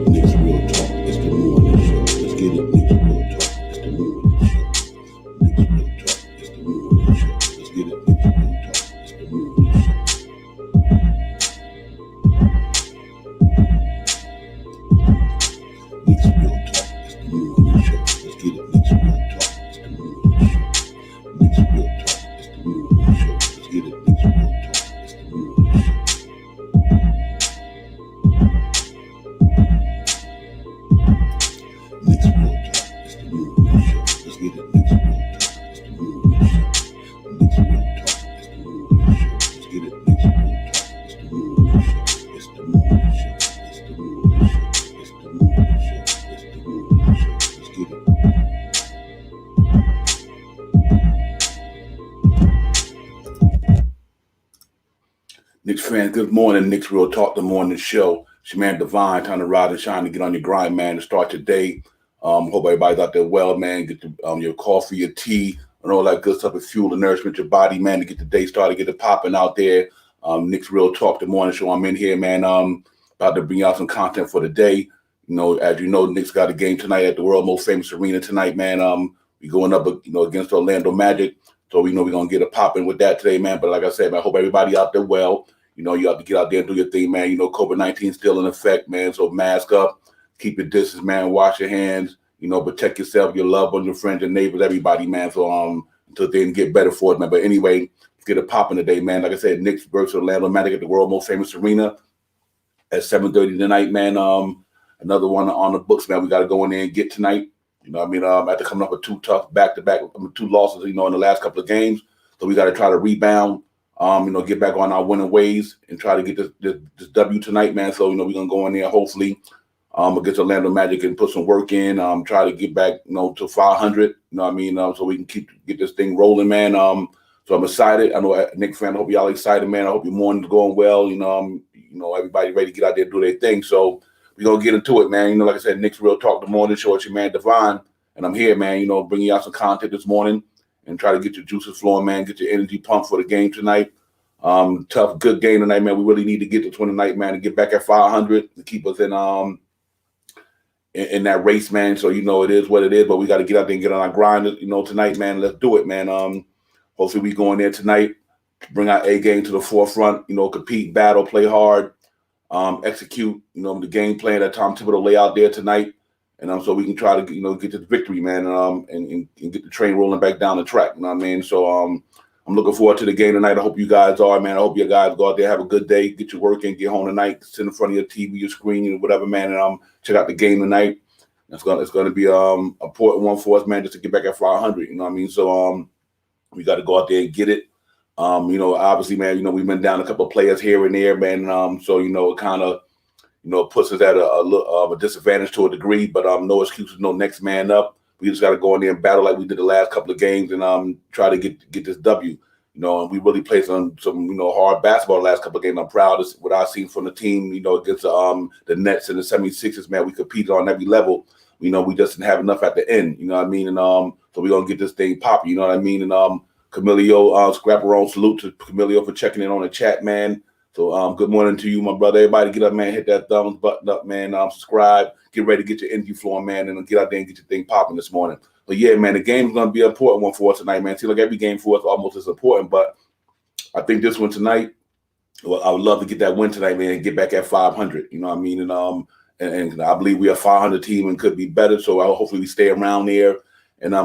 Knicks Real Talk. It's the morning show. Let's get it. Knicks Real Talk. It's the morning show. Knicks Real Talk. It's the morning show. Let's get it. Knicks Real Talk. It's the morning show. Knicks Real Talk. It's the morning show. Let's get it. Knicks Real Talk. It's the morning show. Knicks Real Talk. It's the morning show. Let's get it. Knicks Real Talk. It's the morning show. Knicks Real Talk. It's the morning show. Let's get it. Knicks Real Talk. It's the morning show. Knicks Real Talk. It's the morning show. Let's get it. Knicks Real Talk. It's the morning show. It's the morning show. It's the morning show. It's the morning show. It's the morning show. Let's get it. Knicks fans, good morning. Knicks Real Talk, the morning show. It's your man Divine, time to rise and shine to get on your grind, man, to start your day. Hope everybody's out there well, man. Get your coffee, your tea, and all that good stuff with fuel and nourishment, your body, man, to get the day started, get it popping out there. Knicks Real Talk, the morning show. I'm in here, man. About to bring out some content for the day. You know, as you know, Knicks got a game tonight at the world most famous arena tonight, man. We going up, against Orlando Magic. So we know we're gonna get it popping with that today, man. But like I said, man, I hope everybody out there well. You have to get out there and do your thing, man. COVID-19 still in effect, man. So mask up, keep your distance, man. Wash your hands, protect yourself, your loved ones, your friends, your neighbors, everybody, man. So until things get better for it, man. But anyway, let's get it popping today, man. Like I said, Knicks versus Orlando Magic at the world most famous arena at 7:30 tonight, man. Another one on the books, man. We got to go in there and get tonight. After coming up with two tough back-to-back, two losses, in the last couple of games. So we got to try to rebound. Get back on our winning ways and try to get this W tonight, man. So, we're going to go in there, hopefully, against Orlando Magic and put some work in, try to get back, to 500, so we can get this thing rolling, man. So I'm excited. I know Knicks fan, I hope y'all excited, man. I hope your morning's going well. Everybody ready to get out there and do their thing. So we're going to get into it, man. Like I said, Knicks Real Talk, the morning show. It's your man, Divine. And I'm here, man, bringing y'all some content this morning. And try to get your juices flowing, man. Get your energy pumped for the game tonight. Tough, good game tonight, man. We really need to get to 20 tonight, man, to get back at 500 to keep us in that race, man. So it is what it is, but we got to get out there and get on our grind, tonight, man. Let's do it, man. Hopefully we go in there tonight, bring our A game to the forefront. Compete, battle, play hard, execute. The game plan that Tom Thibodeau lay out there tonight. And so we can try to get this victory, man, and get the train rolling back down the track. You know what I mean? So I'm looking forward to the game tonight. I hope you guys are, man. I hope you guys go out there, have a good day, get your work in, get home tonight, sit in front of your TV, your screen, whatever, man, and check out the game tonight. It's gonna be an important one for us, man, just to get back at 500. You know what I mean? So we got to go out there and get it. Obviously, man, we've been down a couple of players here and there, man. So it kind of puts us at a disadvantage to a degree, but no excuses, no next man up. We just got to go in there and battle like we did the last couple of games and try to get this W. And we really played some hard basketball the last couple of games. I'm proud of what I've seen from the team, against the Nets and the 76ers, man. We competed on every level. We just didn't have enough at the end, you know what I mean? And so we're going to get this thing popping, you know what I mean? And Camilio, Scrapperone, salute to Camilio for checking in on the chat, man. So good morning to you, my brother. Everybody get up, man. Hit that thumbs button up, man. Subscribe. Get ready to get your energy flowing, man, and get out there and get your thing popping this morning. But, yeah, man, the game's going to be an important one for us tonight, man. Seems like every game for us almost is important, but I think this one tonight, well, I would love to get that win tonight, man, and get back at 500. You know what I mean? And I believe we are a 500 team and could be better, so hopefully we stay around there and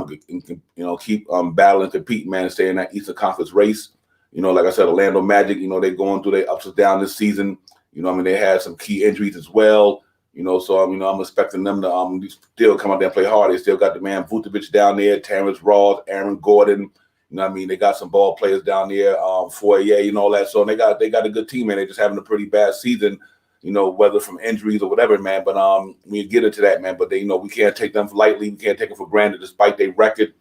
keep battling, competing, man, and stay in that Eastern Conference race. Like I said, Orlando Magic, they're going through their ups and downs this season. They had some key injuries as well. So I'm expecting them to still come out there and play hard. They still got the man Vucevic down there, Terrence Ross, Aaron Gordon. They got some ball players down there, Fourier and all that. So they got a good team, man. They're just having a pretty bad season, whether from injuries or whatever, man. But we get into that, man. But we can't take them lightly. We can't take them for granted, despite their record.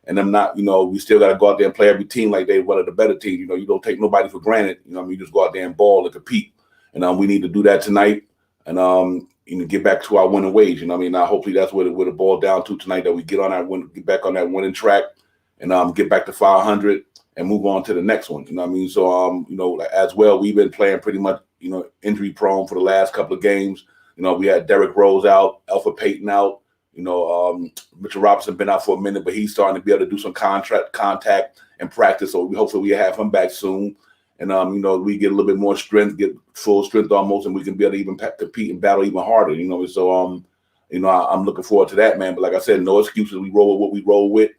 And them not, we still got to go out there and play every team like they're one of the better teams. You don't take nobody for granted. You just go out there and ball and compete. And we need to do that tonight and get back to our winning ways. Now, hopefully that's what it boiled down to tonight, that we get back on that winning track and get back to 500 and move on to the next one. You know what I mean? So like, as well, we've been playing pretty much, injury prone for the last couple of games. We had Derrick Rose out, Alpha Payton out. Mitchell Robinson been out for a minute, but he's starting to be able to do some contact and practice. So hopefully we have him back soon. And, we get a little bit more strength, get full strength almost, and we can be able to even compete and battle even harder, So, I'm looking forward to that, man. But like I said, no excuses. We roll with what we roll with.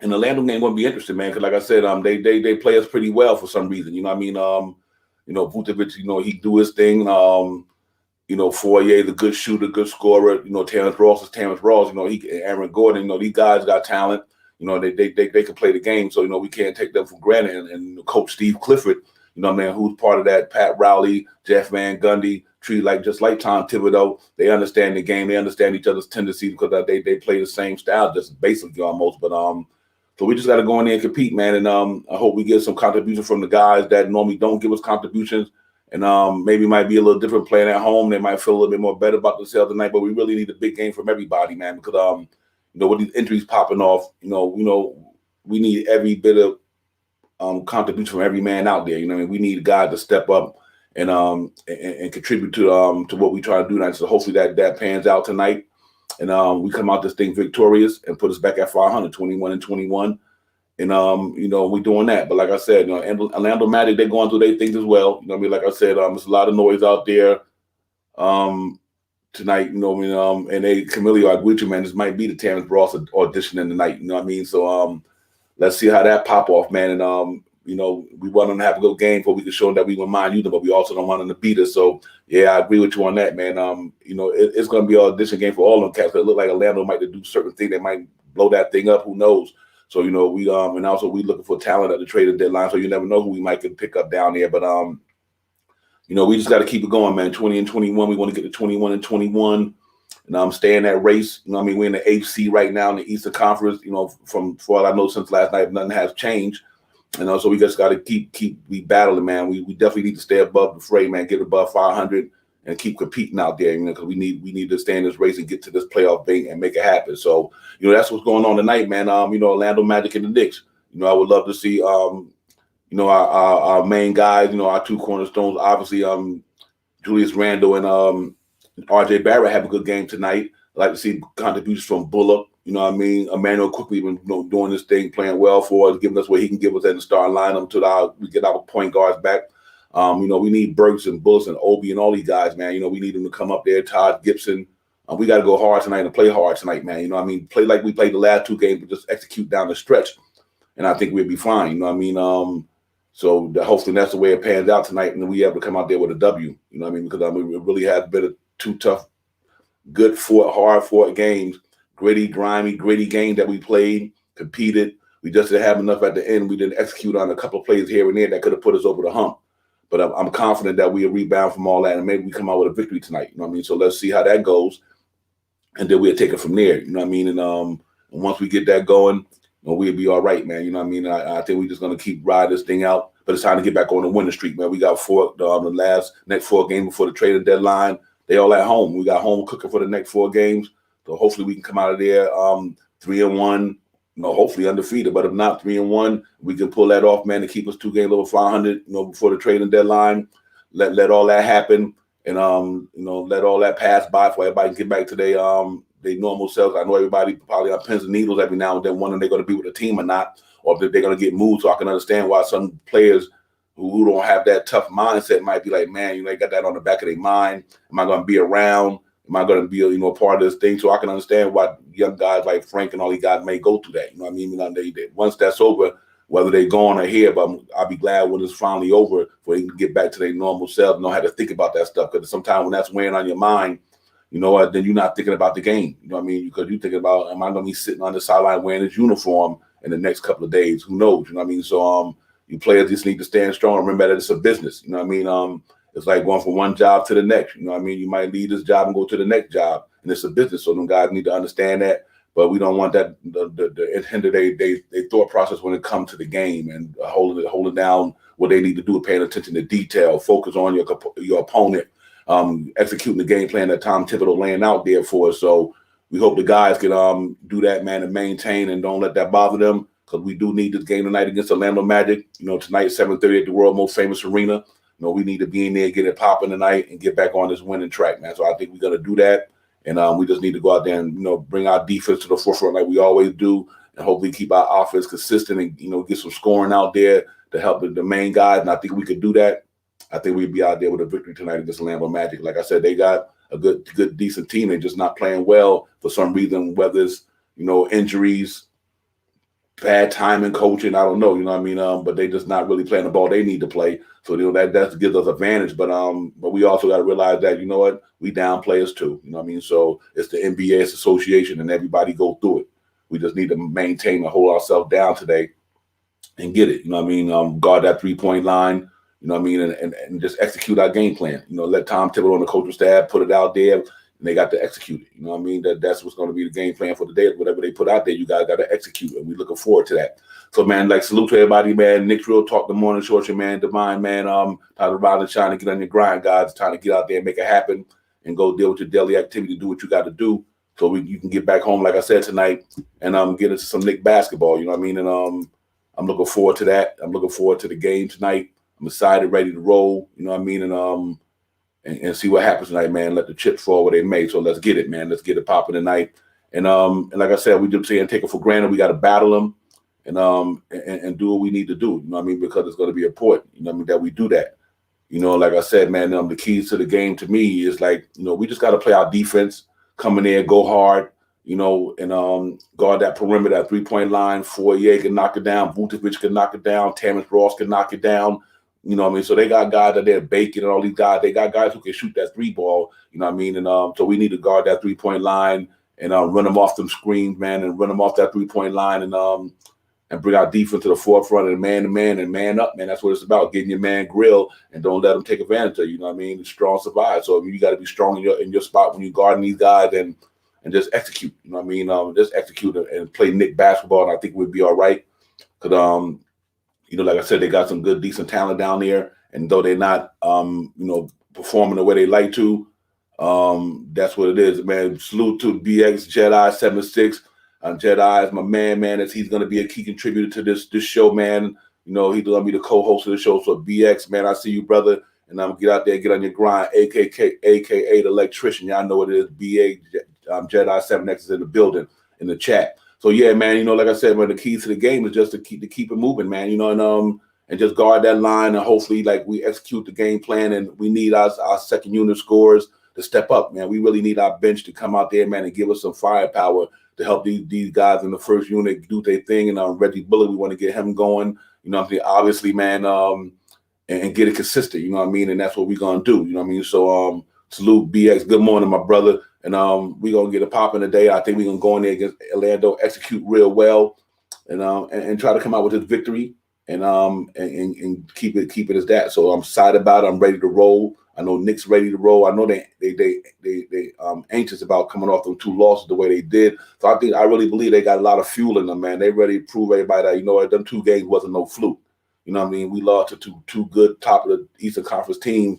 And the Orlando game wouldn't be interesting, man, because like I said, they play us pretty well for some reason. Vucevic, he do his thing. Fournier, the good shooter, good scorer. Terrence Ross is Terrence Ross. Aaron Gordon. These guys got talent. They can play the game. So we can't take them for granted. And Coach Steve Clifford, who's part of that. Pat Riley, Jeff Van Gundy, just like Tom Thibodeau. They understand the game. They understand each other's tendencies because they play the same style, just basically almost. But so we just got to go in there and compete, man. And I hope we get some contribution from the guys that normally don't give us contributions. And maybe might be a little different playing at home. They might feel a little bit more better about themselves tonight. But we really need a big game from everybody, man, because with these injuries popping off, we need every bit of contribution from every man out there. We need guys to step up and contribute to what we try to do tonight. So hopefully that pans out tonight, and we come out this thing victorious and put us back at 500, 21-21. And we're doing that. But like I said, Orlando Magic, they're going through their things as well. Like I said, there's a lot of noise out there tonight. And Camille, I agree with you, man. This might be the Terrence Ross auditioning tonight. You know what I mean? So let's see how that pop off, man. And we want them to have a good game before we can show them that we will mind you, but we also don't want them to beat us. So yeah, I agree with you on that, man. It's going to be an audition game for all of them cats. It look like Orlando might do certain things. They might blow that thing up. Who knows? So, we and also we looking for talent at the trading deadline. So you never know who we might can pick up down there. But, we just got to keep it going, man. 20-21. We want to get to 21-21 and stay in that race. We're in the AFC right now in the Eastern Conference. From all I know since last night, nothing has changed. And also we just got to keep battling, man. We definitely need to stay above the fray, man. Get above 500 and keep competing out there, because we need to stay in this race and get to this playoff thing and make it happen. So, that's what's going on tonight, man. Orlando Magic and the Knicks. I would love to see, our main guys, our two cornerstones, obviously, Julius Randle and R.J. Barrett have a good game tonight. I'd like to see contributions from Bullock. Emmanuel quickly been doing this thing, playing well for us, giving us what he can give us in the starting lineup until we get our point guards back. We need Burks and Bullis and Obi and all these guys, man. We need them to come up there. Todd Gibson. We got to go hard tonight and play hard tonight, man. Play like we played the last two games, but just execute down the stretch. And I think we'll be fine. So hopefully that's the way it pans out tonight, and then we able to come out there with a W. Because it really has been two tough, good hard fought games, gritty game that we played, competed. We just didn't have enough at the end. We didn't execute on a couple of plays here and there that could have put us over the hump. But I'm confident that we'll rebound from all that, and maybe we come out with a victory tonight. So let's see how that goes, and then we'll take it from there. And once we get that going, we'll be all right, man. I think we're just gonna keep riding this thing out. But it's time to get back on the winning streak, man. We got the next 4 games before the trading deadline. They all at home. We got home cooking for the next 4 games. So hopefully we can come out of there 3-1. Hopefully undefeated, but if not 3-1, we can pull that off, man, to keep us 2 games over 500, before the trading deadline. Let all that happen, and let all that pass by for everybody can get back to their normal selves. I know everybody probably on pins and needles every now and then, wondering if they're going to be with the team or not, or if they're going to get moved. So I can understand why some players who don't have that tough mindset might be like, man, they got that on the back of their mind. Am I going to be around? Am I going to be, part of this thing? So I can understand why young guys like Frank and all these guys may go through that. Once that's over, whether they're gone or here, but I'll be glad when it's finally over, for they can get back to their normal self, know how to think about that stuff. Because sometimes when that's weighing on your mind, then you're not thinking about the game. Because you're thinking about, am I going to be sitting on the sideline wearing this uniform in the next couple of days? Who knows? So you players just need to stand strong. Remember that it's a business. It's like going from one job to the next. You might leave this job and go to the next job, and it's a business. So them guys need to understand that. But we don't want that the hinder their thought process when it comes to the game, and holding down what they need to do, paying attention to detail, focus on your opponent, executing the game plan that Tom Thibodeau laying out there for us. So we hope the guys can do that, man, and maintain, and don't let that bother them. because we do need this game tonight against Orlando Magic. Tonight 7:30 at the world most famous arena. We need to be in there, get it popping tonight, and get back on this winning track, man. So I think we're gonna do that, and we just need to go out there and bring our defense to the forefront like we always do, and hopefully keep our offense consistent and get some scoring out there to help the main guys. And I think we could do that. I think we'd be out there with a victory tonight against Orlando Magic. Like I said, they got a good, decent team. They're just not playing well for some reason, whether it's injuries, bad timing, coaching. I don't know. But they just not really playing the ball they need to play. So that gives us advantage. But we also got to realize that we down players too. So it's the NBA association, and everybody go through it. We just need to maintain and hold ourselves down today and get it. Guard that 3-point line. And just execute our game plan. Let Tom Thibodeau and the coaching staff put it out there, and they got to execute it. That's what's going to be the game plan for the day. Whatever they put out there, you guys got to execute, and we're looking forward to that. So, man, salute to everybody, man. Knicks Real Talk, the morning short, your man, Divine, man. Time to ride and shine and get on your grind, guys. It's time to get out there and make it happen and go deal with your daily activity, do what you got to do so you can get back home, like I said, tonight, and get into some Knicks basketball, And I'm looking forward to that. I'm looking forward to the game tonight. I'm excited, ready to roll, and see what happens tonight, man. Let the chips fall where they may. So let's get it, man. Let's get it popping tonight. And like I said, we just can't take it for granted. We got to battle them and do what we need to do. Because it's going to be important. That we do that. Like I said, man. The keys to the game to me is we just got to play our defense, come in there, go hard. And guard that perimeter, that 3-point line. Fourier can knock it down. Vucevic can knock it down. Terrence Ross can knock it down. So they got guys that they're baking and all these guys. They got guys who can shoot that 3 ball. And so we need to guard that 3-point line and run them off them screens, man, and run them off that 3-point line and bring our defense to the forefront and man to man and man up, man. That's what it's about, getting your man grilled and don't let them take advantage of you. Strong survive. So you got to be strong in your spot when you're guarding these guys and just execute. Just execute and play Knicks basketball, and I think we'd be all right. Because like I said, they got some good, decent talent down there. And though they're not, performing the way they like to, that's what it is, man. Salute to BX Jedi 76. Jedi is my man, as he's going to be a key contributor to this show, man. He's going to be the co-host of the show. So BX, man, I see you, brother. And get out there, get on your grind, AKA the electrician. Y'all know what it is. BA Jedi 7X is in the building, in the chat. So yeah, man, like I said, man, the keys to the game is just to keep it moving, man. And just guard that line, and hopefully, we execute the game plan. And we need our second unit scorers to step up, man. We really need our bench to come out there, man, and give us some firepower to help these guys in the first unit do their thing. And Reggie Bullock, we want to get him going. Obviously, man, and get it consistent. And that's what we're gonna do. So salute BX. Good morning, my brother. And we're going to get a pop in today. I think we're going to go in there against Orlando, execute real well, and try to come out with this victory and keep it as that. So I'm excited about it. I'm ready to roll. I know Knicks ready to roll. I know they anxious about coming off them 2 losses the way they did. So I really believe they got a lot of fuel in them, man. They ready to prove everybody that, them 2 games wasn't no fluke. We lost to two good top of the Eastern Conference teams.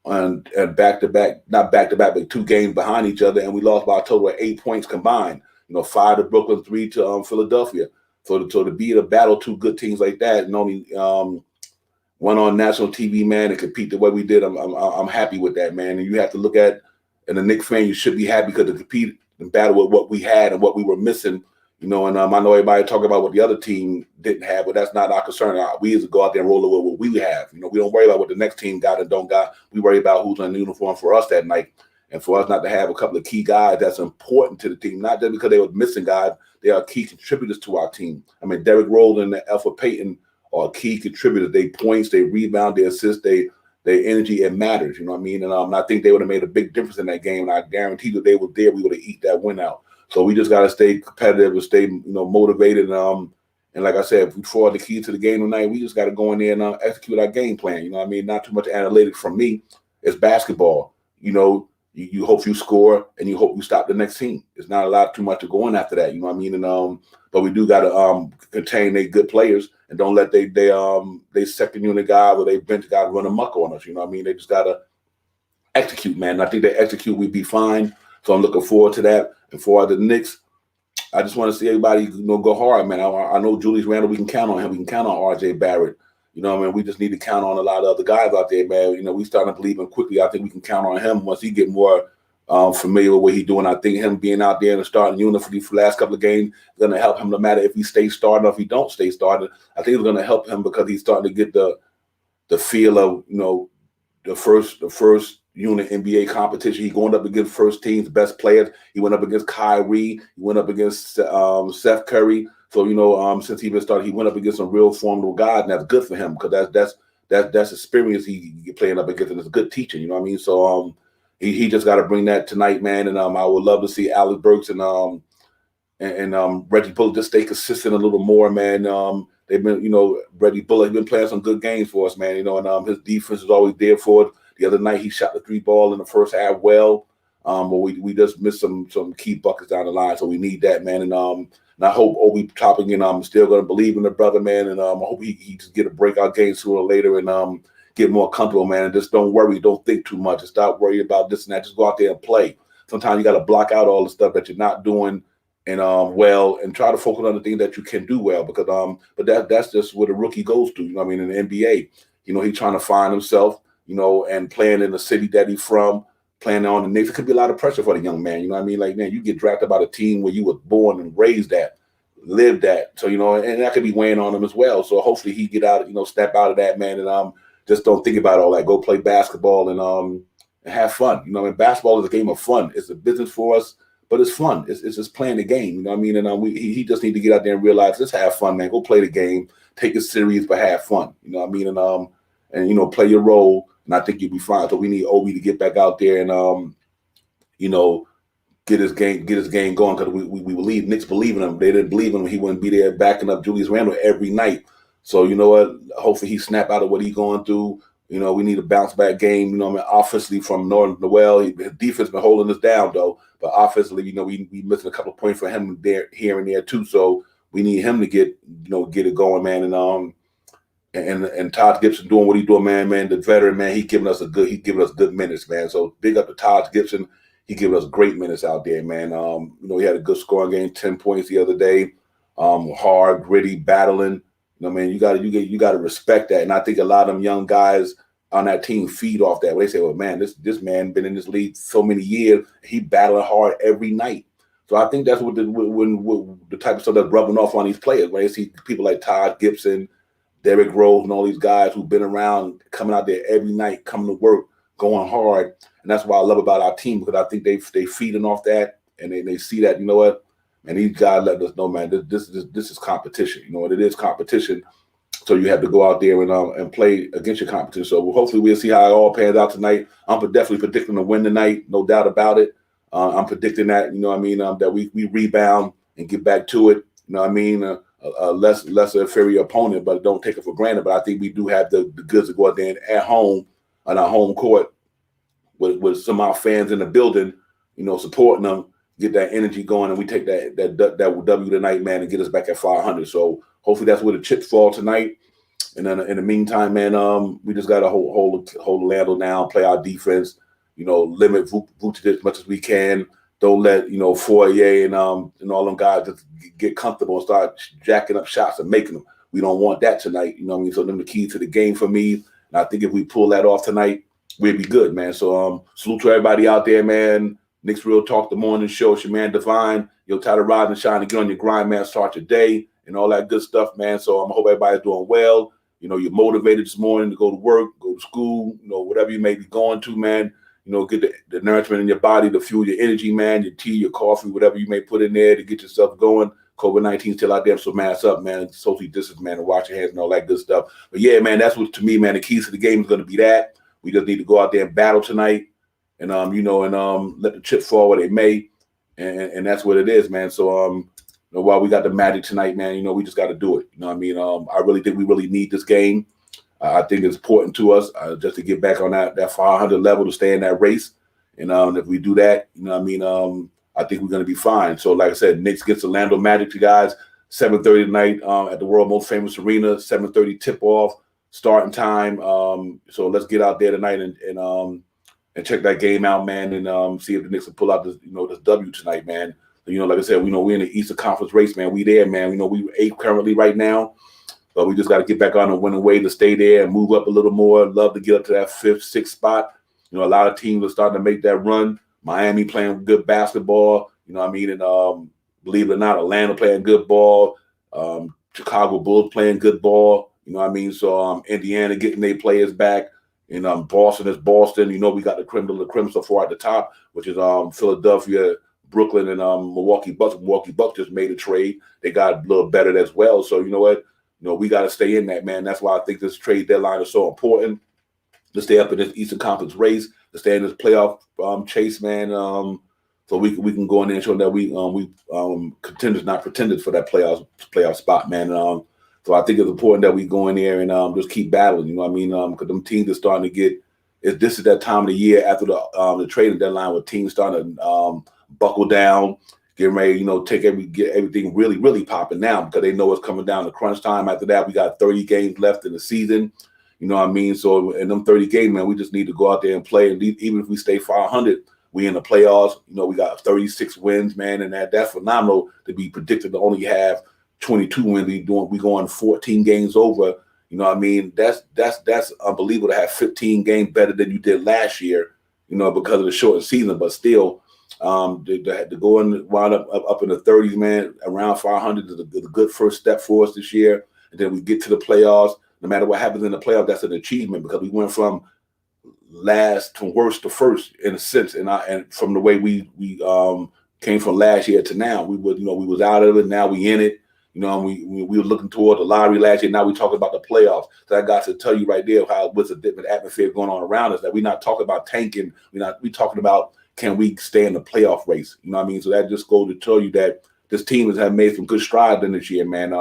And back-to-back, not back-to-back, but 2 games behind each other, and we lost by a total of 8 points combined. 5 to Brooklyn, 3 to Philadelphia. So to be in a battle 2 good teams like that, and only one on national TV, man, and compete the way we did, I'm happy with that, man. And you have to look at, and a Knicks fan, you should be happy because to compete and battle with what we had and what we were missing. And I know everybody talk about what the other team didn't have, but that's not our concern. We just go out there and roll with what we have. We don't worry about what the next team got and don't got. We worry about who's in the uniform for us that night. And for us not to have a couple of key guys that's important to the team, not just because they were missing guys, they are key contributors to our team. Derrick Rose and Alpha Payton are key contributors. They points, they rebound, they assist, their energy, it matters. And I think they would have made a big difference in that game. And I guarantee that they were there, we would have eat that win out. So we just got to stay competitive and stay, motivated. And like I said, for the key to the game tonight, we just got to go in there and execute our game plan. Not too much analytics from me. It's basketball. You hope you score and you hope you stop the next team. It's not a lot too much to go in after that. And but we do got to contain their good players and don't let they second unit guy or they bench guy run amok on us. They just got to execute, man. And I think they execute, we'd be fine. So I'm looking forward to that. And for the Knicks, I just want to see everybody, go hard, man. I know Julius Randle, we can count on him. We can count on R.J. Barrett. I mean, we just need to count on a lot of other guys out there, man. We starting to believe him quickly. I think we can count on him once he get more familiar with what he's doing. I think him being out there in the starting unit for the last couple of games is going to help him no matter if he stays starting or if he don't stay starting. I think it's going to help him because he's starting to get the feel of, the first unit NBA competition. He going up against first team's best players. He went up against Kyrie. He went up against Seth Curry. So since he been started, he went up against some real formidable guys, and that's good for him because that's experience he playing up against, and it's good teaching. You know what I mean? So he just got to bring that tonight, man. And I would love to see Alex Burks and Reggie Bullock just stay consistent a little more, man. They've been, Reggie Bullock has been playing some good games for us, man. And his defense is always there for it. The other night he shot the 3-ball in the first half well, but we just missed some key buckets down the line. So we need that, man. And I hope Obi Toppin, and I'm still going to believe in the brother, man. And I hope he just get a breakout game sooner or later and get more comfortable, man. And just don't worry, don't think too much, and stop worrying about this and that. Just go out there and play. Sometimes you got to block out all the stuff that you're not doing and well, and try to focus on the things that you can do well, because but that's just what a rookie goes to. I mean, in the NBA, he's trying to find himself, and playing in the city that he's from, playing on the Knicks. It could be a lot of pressure for the young man. You know what I mean? Like, man, you get drafted by a team where you were born and raised at, lived at. So, and that could be weighing on him as well. So hopefully he get out, step out of that, man, and just don't think about all that. Go play basketball and have fun. And basketball is a game of fun. It's a business for us, but it's fun. It's just playing the game. You know what I mean? And he just need to get out there and realize, just have fun, man. Go play the game. Take it serious, but have fun. You know what I mean? And play your role. And I think you'll be fine. So we need Obi to get back out there and get his game going, because we believe, Knicks believe in him. They didn't believe in him. He wouldn't be there backing up Julius Randle every night. So you know what? Hopefully he snap out of what he's going through. We need a bounce back game. Offensively from Northern Noel. His defense been holding us down though, but offensively, we missing a couple of points for him there, here and there too. So we need him to get it going, man. And Todd Gibson doing what he's doing, man. The veteran, man, he's giving us good minutes, man. So big up to Todd Gibson. He giving us great minutes out there, man. He had a good scoring game, 10 points the other day. Hard, gritty, battling. Man, you gotta respect that. And I think a lot of them young guys on that team feed off that. Where they say, well, man, this man been in this league so many years, he battling hard every night. So I think that's what the type of stuff that's rubbing off on these players. When they see people like Todd Gibson, Derrick Rose, and all these guys who've been around, coming out there every night, coming to work, going hard. And that's what I love about our team, because I think they feeding off that, and they see that, you know what, and these guys let us know, man, this is competition. It is competition. So you have to go out there and play against your competition. So hopefully we'll see how it all pans out tonight. I'm definitely predicting to win tonight, no doubt about it. I'm predicting that, that we rebound and get back to it. A lesser inferior opponent, but don't take it for granted. But I think we do have the goods to go out there and at home on our home court with some of our fans in the building, supporting them, get that energy going, and we take that W tonight, man, and get us back at 500. So hopefully that's where the chips fall tonight. And then in the meantime, man, we just got to hold the handle down, play our defense, limit Vucevic as much as we can. Don't let Fourier and all them guys just get comfortable and start jacking up shots and making them. We don't want that tonight. So them the key to the game for me. And I think if we pull that off tonight, we'll be good, man. So salute to everybody out there, man. Knicks Real Talk, the morning show. It's your man Divine. Tired of riding and shining, get on your grind, man. Start your day and all that good stuff, man. So I hope everybody's doing well. You're motivated this morning to go to work, go to school, whatever you may be going to, man. Get the nourishment in your body to fuel your energy, man, your tea, your coffee, whatever you may put in there to get yourself going. COVID-19 still out there, so mask up, man. Socially distance, man, and wash your hands and all that good stuff. But yeah, man, that's what, to me, man, the keys to the game is going to be that. We just need to go out there and battle tonight, and let the chips fall where they may, and that's what it is, man. So while we got the Magic tonight, man, we just got to do it. I really think we really need this game. I think it's important to us just to get back on that 500 level to stay in that race. And if we do that, I think we're going to be fine. So like I said, Knicks against Orlando Magic, you guys, 7:30 tonight at the world most famous arena, 7:30 tip-off, starting time. So let's get out there tonight and check that game out, man, and see if the Knicks will pull out this, this W tonight, man. Like I said, we're in the Eastern Conference race, man. We there, man. We 8 currently right now, but we just got to get back on the winning way to stay there and move up a little more. Love to get up to that 5th, 6th spot. A lot of teams are starting to make that run. Miami playing good basketball, and believe it or not, Atlanta playing good ball. Chicago Bulls playing good ball. So Indiana getting their players back. And Boston is Boston. We got the creme de la creme so far at the top, which is Philadelphia, Brooklyn, and Milwaukee Bucks. Milwaukee Bucks just made a trade. They got a little better as well. So you know what? We got to stay in that, man. That's why I think this trade deadline is so important. To stay up in this Eastern Conference race, to stay in this playoff chase, man. So we can go in there and show that we contenders, not pretenders for that playoff spot, man. So I think it's important that we go in there and just keep battling. Because them teams are starting to get. This is that time of the year after the trading deadline where teams starting to buckle down, getting ready, get everything really, really popping now because they know it's coming down to crunch time. After that, we got 30 games left in the season. So in them 30 games, man, we just need to go out there and play. And even if we stay 500, we in the playoffs. We got 36 wins, man, and that's phenomenal to be predicted to only have 22 wins. We going 14 games over. That's unbelievable to have 15 games better than you did last year. Because of the shortened season, but still, to go and wind up in the 30s, man, around 500 is a good first step for us this year. And then we get to the playoffs. No matter what happens in the playoffs, that's an achievement because we went from last to worst to first in a sense, and from the way we came from last year to now, we was out of it. Now we in it. We were looking toward the lottery last year. Now we talking about the playoffs. So I got to tell you right there how what's a different atmosphere going on around us. That we're not talking about tanking. We talking about can we stay in the playoff race? So that just goes to tell you that this team has made some good strides in this year, man.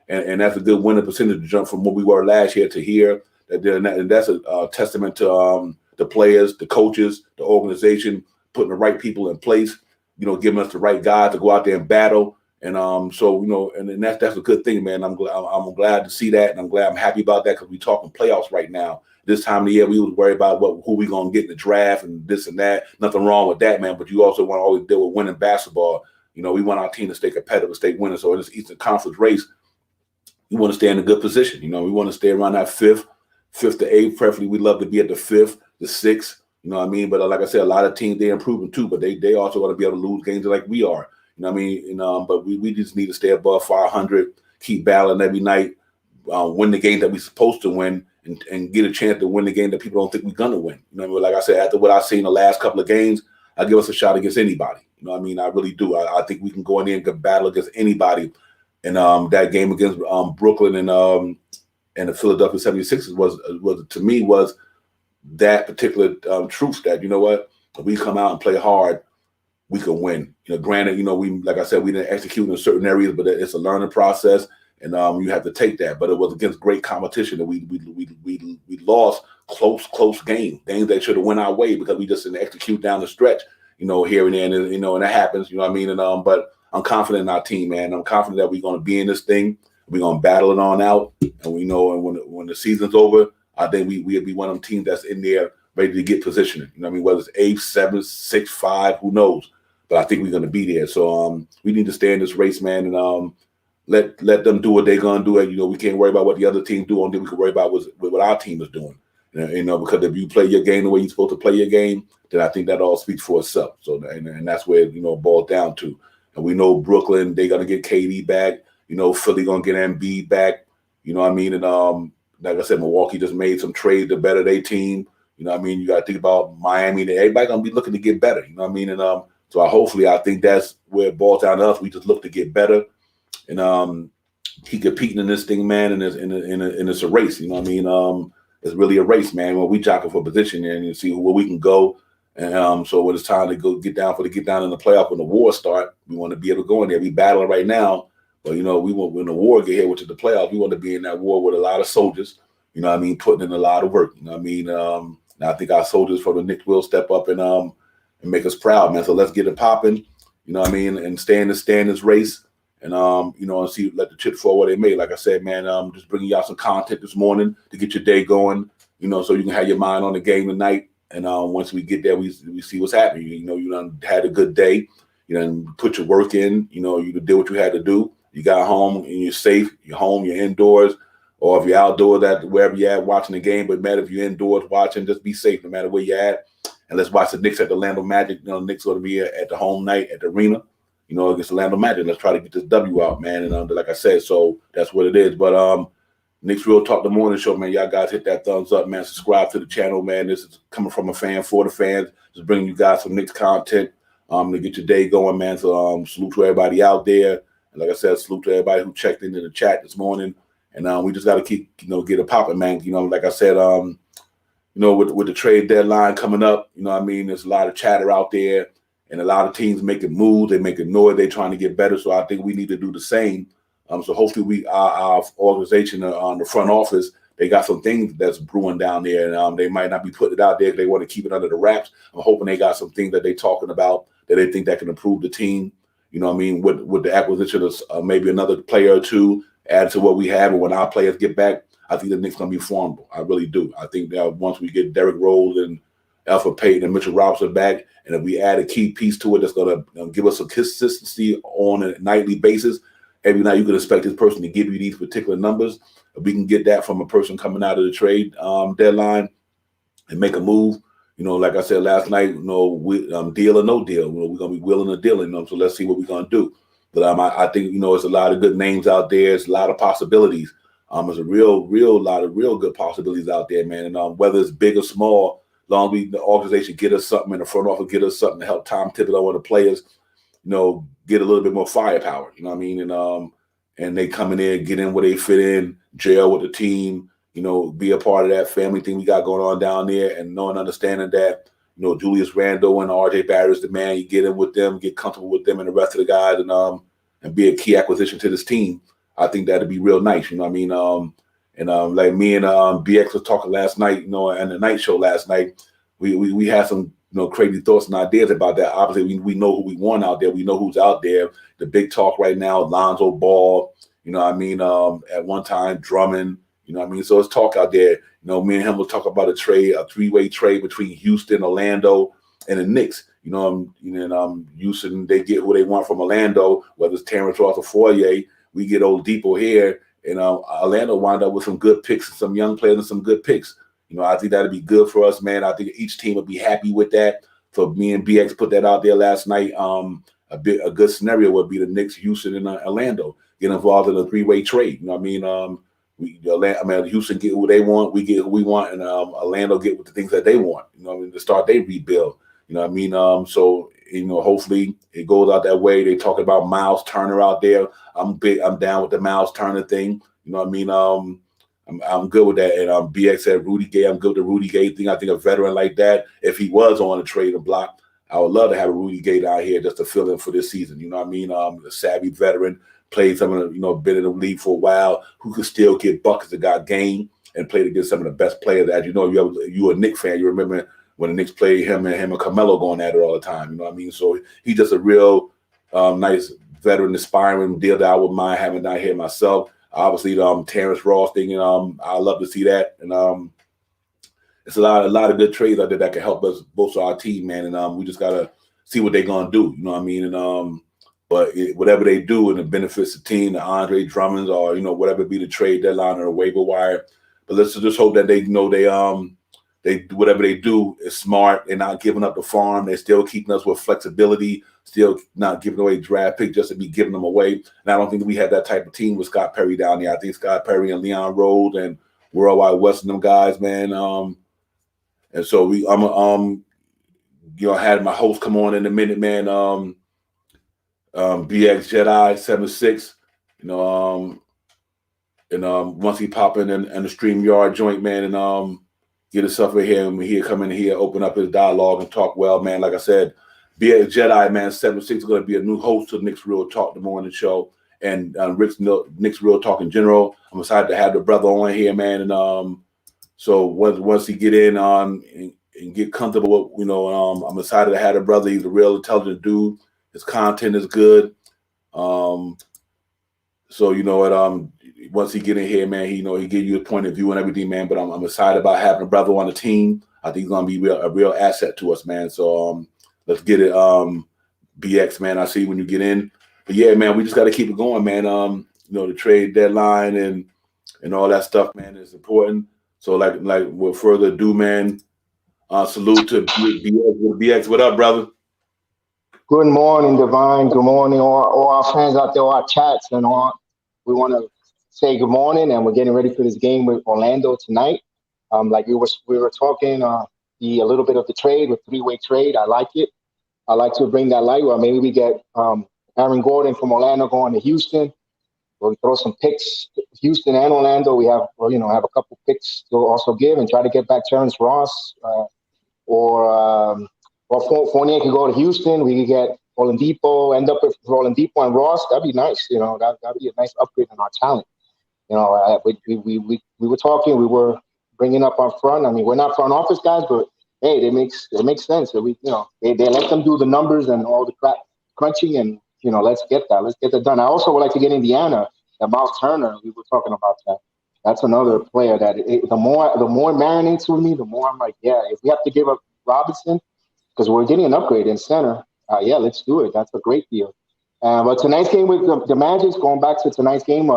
And that's a good winning percentage to jump from what we were last year to here. And that's a testament to the players, the coaches, the organization, putting the right people in place, giving us the right guys to go out there and battle. And and that's a good thing, man. I'm glad to see that, and I'm happy about that because we're talking playoffs right now. This time of the year, we was worried about who we gonna get in the draft and this and that. Nothing wrong with that, man. But you also want to always deal with winning basketball. We want our team to stay competitive, stay winning. So in this Eastern Conference race, we want to stay in a good position. We want to stay around that 5th to 8th. Preferably, we'd love to be at the 5th, the 6th. But like I said, a lot of teams they're improving too, but they also want to be able to lose games like we are. But we just need to stay above 500, keep battling every night, win the game that we're supposed to win, and get a chance to win the game that people don't think we're gonna win. Like I said, after what I've seen the last couple of games, I give us a shot against anybody. I really do. I think we can go in there and get battle against anybody. And that game against Brooklyn and the Philadelphia 76ers was to me was that particular truth that if we come out and play hard, we can win. Granted, we like I said, we didn't execute in certain areas, but it's a learning process, and you have to take that. But it was against great competition that we lost close games that should have went our way because we just didn't execute down the stretch, here and there, and that happens. But I'm confident in our team, man. I'm confident that we're going to be in this thing. We're going to battle it on out, and we know. And when the season's over, I think we'll be one of them teams that's in there ready to get positioning. Whether it's 8th, 7th, 6th, 5, who knows? But I think we're going to be there. So we need to stay in this race, man, and let them do what they're going to do. We can't worry about what the other team do. Only we can worry about what our team is doing. Because if you play your game the way you're supposed to play your game, then I think that all speaks for itself. So and that's where it boils down to. And we know Brooklyn, they're going to get KD back. Philly going to get Embiid back. And like I said, Milwaukee just made some trades to better their team. You got to think about Miami. Everybody going to be looking to get better. And so hopefully I think that's where it boils down to us. We just look to get better and keep competing in this thing, man. And it's a race. It's really a race, man. When we jockey for position and you see where we can go. And so when it's time to go get down in the playoff when the war start, we want to be able to go in there. We battling right now, but we want when the war get here, which is the playoffs, we want to be in that war with a lot of soldiers. Putting in a lot of work. And I think our soldiers from the Knicks will step up and make us proud, man. So let's get it popping. And stay in this race. And and see, let the chips fall where they may. Like I said, man, just bringing y'all some content this morning to get your day going. So you can have your mind on the game tonight. And once we get there, we see what's happening. You done had a good day. You know, put your work in. You know, you did what you had to do. You got home and you're safe. You're home. You're indoors, or if you're outdoors, that wherever you're at watching the game. But matter if you're indoors watching, just be safe no matter where you're at. And let's watch the Knicks at the Orlando Magic. You know, the Knicks going to be at the home night at the arena. You know, against the Orlando Magic. Let's try to get this W out, man. And like I said, so that's what it is. But Knicks Real Talk, the morning show, man. Y'all guys hit that thumbs up, man. Subscribe to the channel, man. This is coming from a fan for the fans. Just bringing you guys some Knicks content to get your day going, man. So salute to everybody out there. And like I said, salute to everybody who checked into the chat this morning. And we just got to keep, get it popping, man. Like I said, with the trade deadline coming up, there's a lot of chatter out there and a lot of teams making moves. They making noise. They're trying to get better. So I think we need to do the same. So hopefully our organization on the front office, they got some things that's brewing down there. And they might not be putting it out there if they want to keep it under the wraps. I'm hoping they got some things that they're talking about that they think that can improve the team. With the acquisition of maybe another player or two add to what we have. And when our players get back, I think the Knicks going to be formidable. I really do. I think that once we get Derrick Rose and Alfred Payton and Mitchell Robinson back, and if we add a key piece to it that's going to give us some consistency on a nightly basis, every night you can expect this person to give you these particular numbers. If we can get that from a person coming out of the trade deadline and make a move, like I said last night, deal or no deal, we're going to be willing to deal, so let's see what we're going to do. But I think, it's a lot of good names out there. It's a lot of possibilities. There's a lot of real good possibilities out there, man. And whether it's big or small, as long as the organization get us something and the front office get us something to help Tom Thibodeau and the players, get a little bit more firepower. And they come in there, get in where they fit in, gel with the team, be a part of that family thing we got going on down there, and knowing, understanding that, Julius Randle and RJ Barrett's the man. You get in with them, get comfortable with them and the rest of the guys, and be a key acquisition to this team. I think that'd be real nice. Like me and BX was talking last night, and the night show last night, we had some crazy thoughts and ideas about that. Obviously, we know who we want out there. We know who's out there. The big talk right now, Lonzo Ball, at one time, Drummond, So it's talk out there. Me and him will talk about a three-way trade between Houston, Orlando, and the Knicks. Houston, they get who they want from Orlando, whether it's Terrence Ross or Fourier. We get Oladipo here, and Orlando wind up with some good picks and some young players and some good picks. I think that'd be good for us, man. I think each team would be happy with that. For me and BX put that out there last night. A good scenario would be the Knicks, Houston, and Orlando get involved in a three-way trade. Houston get who they want, we get who we want, and Orlando get with the things that they want. To start they rebuild. So hopefully it goes out that way. They talk about Miles Turner out there. I'm down with the Miles Turner thing. I'm good with that. And BX said Rudy Gay. I'm good with the Rudy Gay thing. I think a veteran like that, if he was on a trading block, I would love to have a Rudy Gay out here just to fill in for this season. A savvy veteran, played some of the, been in the league for a while, who could still get buckets that got game and played against some of the best players. As you know, you're a Knicks fan. You remember when the Knicks played him and Carmelo going at it all the time. So he's just a real nice veteran, inspiring deal that I wouldn't mind having down here myself. Obviously, the Terrence Ross thing, I love to see that. And it's a lot of good trades out there that can help us bolster our team, man. And we just gotta see what they're gonna do. And whatever they do and it benefits the team, the Andre Drummonds or whatever be the trade deadline or the waiver wire. But let's just hope that they whatever they do is smart. They're not giving up the farm. They're still keeping us with flexibility, still not giving away draft picks just to be giving them away. And I don't think we have that type of team with Scott Perry down there. I think Scott Perry and Leon Rose and Worldwide West and them guys, man. And so I'm had my host come on in a minute, man. BX Jedi 76, and once he pop in the StreamYard joint, man, and get himself in here, and he'll come in here, open up his dialogue and talk well, man. Like I said, BX Jedi, man, 76 is going to be a new host to Knicks Real Talk, the morning show, and Knicks Real Talk in general. I'm excited to have the brother on here, man, and so once he get in and get comfortable, I'm excited to have the brother. He's a real intelligent dude. His content is good. So once he get in here, man, he give you a point of view and everything, man. But I'm excited about having a brother on the team. I think he's gonna be a real asset to us, man. So let's get it. BX, man. I see when you get in. But yeah, man, we just got to keep it going, man. The trade deadline and all that stuff, man, is important. So like with further ado, man, salute to BX. What up, brother? Good morning, Divine. Good morning, all our fans out there, all our chats, and all. We want to say good morning, and we're getting ready for this game with Orlando tonight. Like we were talking, a little bit of the trade with three-way trade. I like it. I like to bring that light. Well, maybe we get Aaron Gordon from Orlando going to Houston. We'll throw some picks, Houston and Orlando. We have, have a couple picks to also give and try to get back Terrence Ross. Or Fournier could go to Houston. We could get Oladipo, end up with Oladipo and Ross. That'd be nice. That'd be a nice upgrade in our talent. We were talking. We were bringing up our front. I mean, we're not front office guys, but hey, it makes sense that they let them do the numbers and all the crunching, and let's get that done. I also would like to get Indiana, that Miles Turner. We were talking about that. That's another player that the more it marinates with me, the more I'm like, yeah, if we have to give up Robinson, because we're getting an upgrade in center, yeah, let's do it. That's a great deal. But tonight's game with the Magic, going back to tonight's game,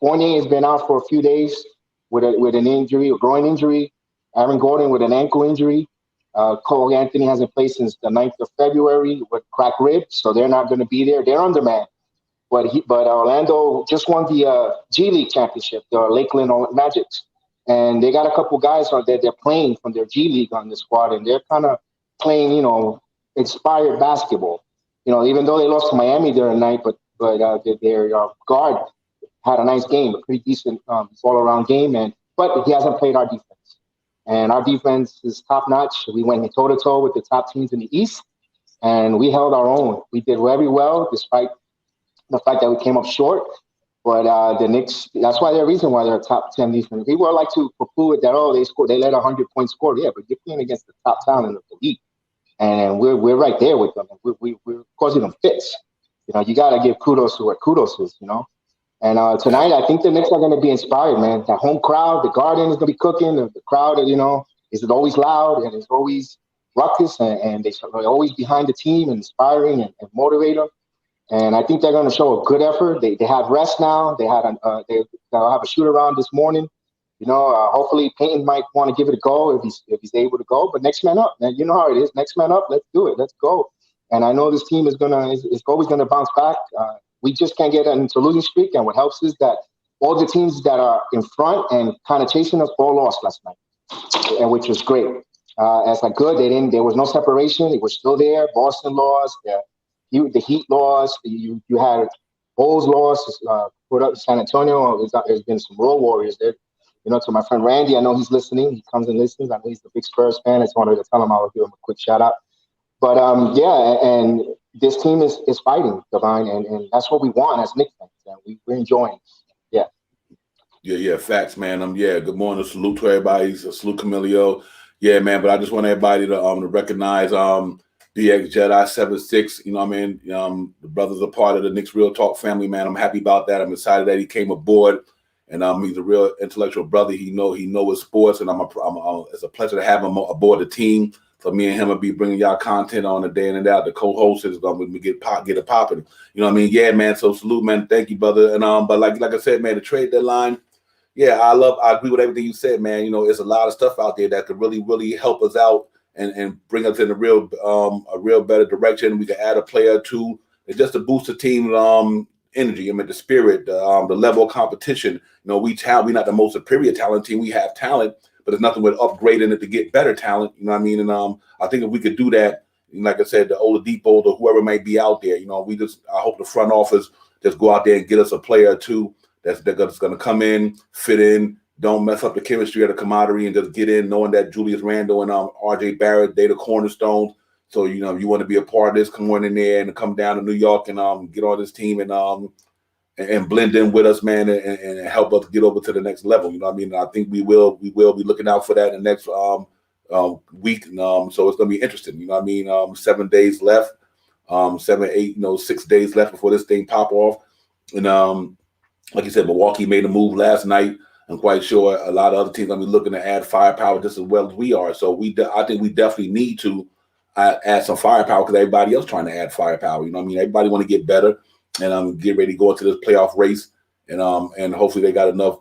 Fournier has been out for a few days with an injury, a groin injury. Aaron Gordon with an ankle injury. Cole Anthony hasn't played since the 9th of February with cracked ribs, so they're not going to be there. They're undermanned. But Orlando just won the G League championship, the Lakeland Magics, and they got a couple guys on there. They're playing from their G League on the squad, and they're kind of playing, inspired basketball. Even though they lost to Miami during the night, but their guard had a nice game, a pretty decent all-around game, but he hasn't played our defense. And our defense is top-notch. We went toe-to-toe with the top teams in the East, and we held our own. We did very well, despite the fact that we came up short. But the Knicks, that's why they're the reason why they're a top 10 defense. People like to poo-poo it that, they let a 100-point score. Yeah, but you're playing against the top talent of the league. And we're right there with them. We're causing them fits. You got to give kudos to where kudos is, And tonight, I think the Knicks are going to be inspired, man. The home crowd, the Garden is going to be cooking. The crowd, is always loud and it's always ruckus, and they're always behind the team and inspiring and motivate them. And I think they're going to show a good effort. They have rest now. They'll have a shoot around this morning. Hopefully Peyton might want to give it a go if he's able to go. But next man up, man. You know how it is. Next man up. Let's do it. Let's go. And I know this team is always gonna bounce back. We just can't get into a losing streak. And what helps is that all the teams that are in front and kind of chasing us all lost last night, and which was great. As like good, there was no separation. They were still there. Boston lost. The Heat lost. You had Bulls lost. Put up San Antonio. There's been some Road Warriors there. To my friend Randy, I know he's listening. He comes and listens. I know he's a big Spurs fan. I just wanted to tell him I would give him a quick shout out. But and this team is fighting, Divine, and that's what we want as Knicks fans. And we're enjoying. Yeah. Yeah, facts, man. Yeah, good morning. Salute to everybody. Salute Camilio. Yeah, man. But I just want everybody to recognize BX Jedi 76. The brother's a part of the Knicks Real Talk family, man. I'm happy about that. I'm excited that he came aboard, and he's a real intellectual brother. He know his sports, and it's a pleasure to have him aboard the team. So me and him will be bringing y'all content on the day in and day out. The co-host is going to get it popping. Yeah, man. So salute, man. Thank you, brother. And but like I said, man, the trade deadline. Yeah, I agree with everything you said, man. There's a lot of stuff out there that could really, really help us out and bring us in a real better direction. We can add a player or two, and just to boost the team energy. The spirit, the level of competition. We're not the most superior talent team. We have talent, but there's nothing with upgrading it to get better talent. And I think if we could do that, like I said, the Oladipo or whoever might be out there, I hope the front office just go out there and get us a player or two that's going to come in, fit in, don't mess up the chemistry of the camaraderie, and just get in knowing that Julius Randle and RJ Barrett, they the cornerstones. So, you want to be a part of this, come on in there and come down to New York and get on this team and blend in with us, man, and help us get over to the next level. I think we will be looking out for that in the next week. So it's going to be interesting. 7 days left, 7, 8, 6 days left before this thing pop off. And like you said, Milwaukee made a move last night. I'm quite sure a lot of other teams are going to be looking to add firepower just as well as we are. So I think we definitely need to add some firepower because everybody else trying to add firepower. You know what I mean? Everybody want to get better and get ready to go into this playoff race. And hopefully they got enough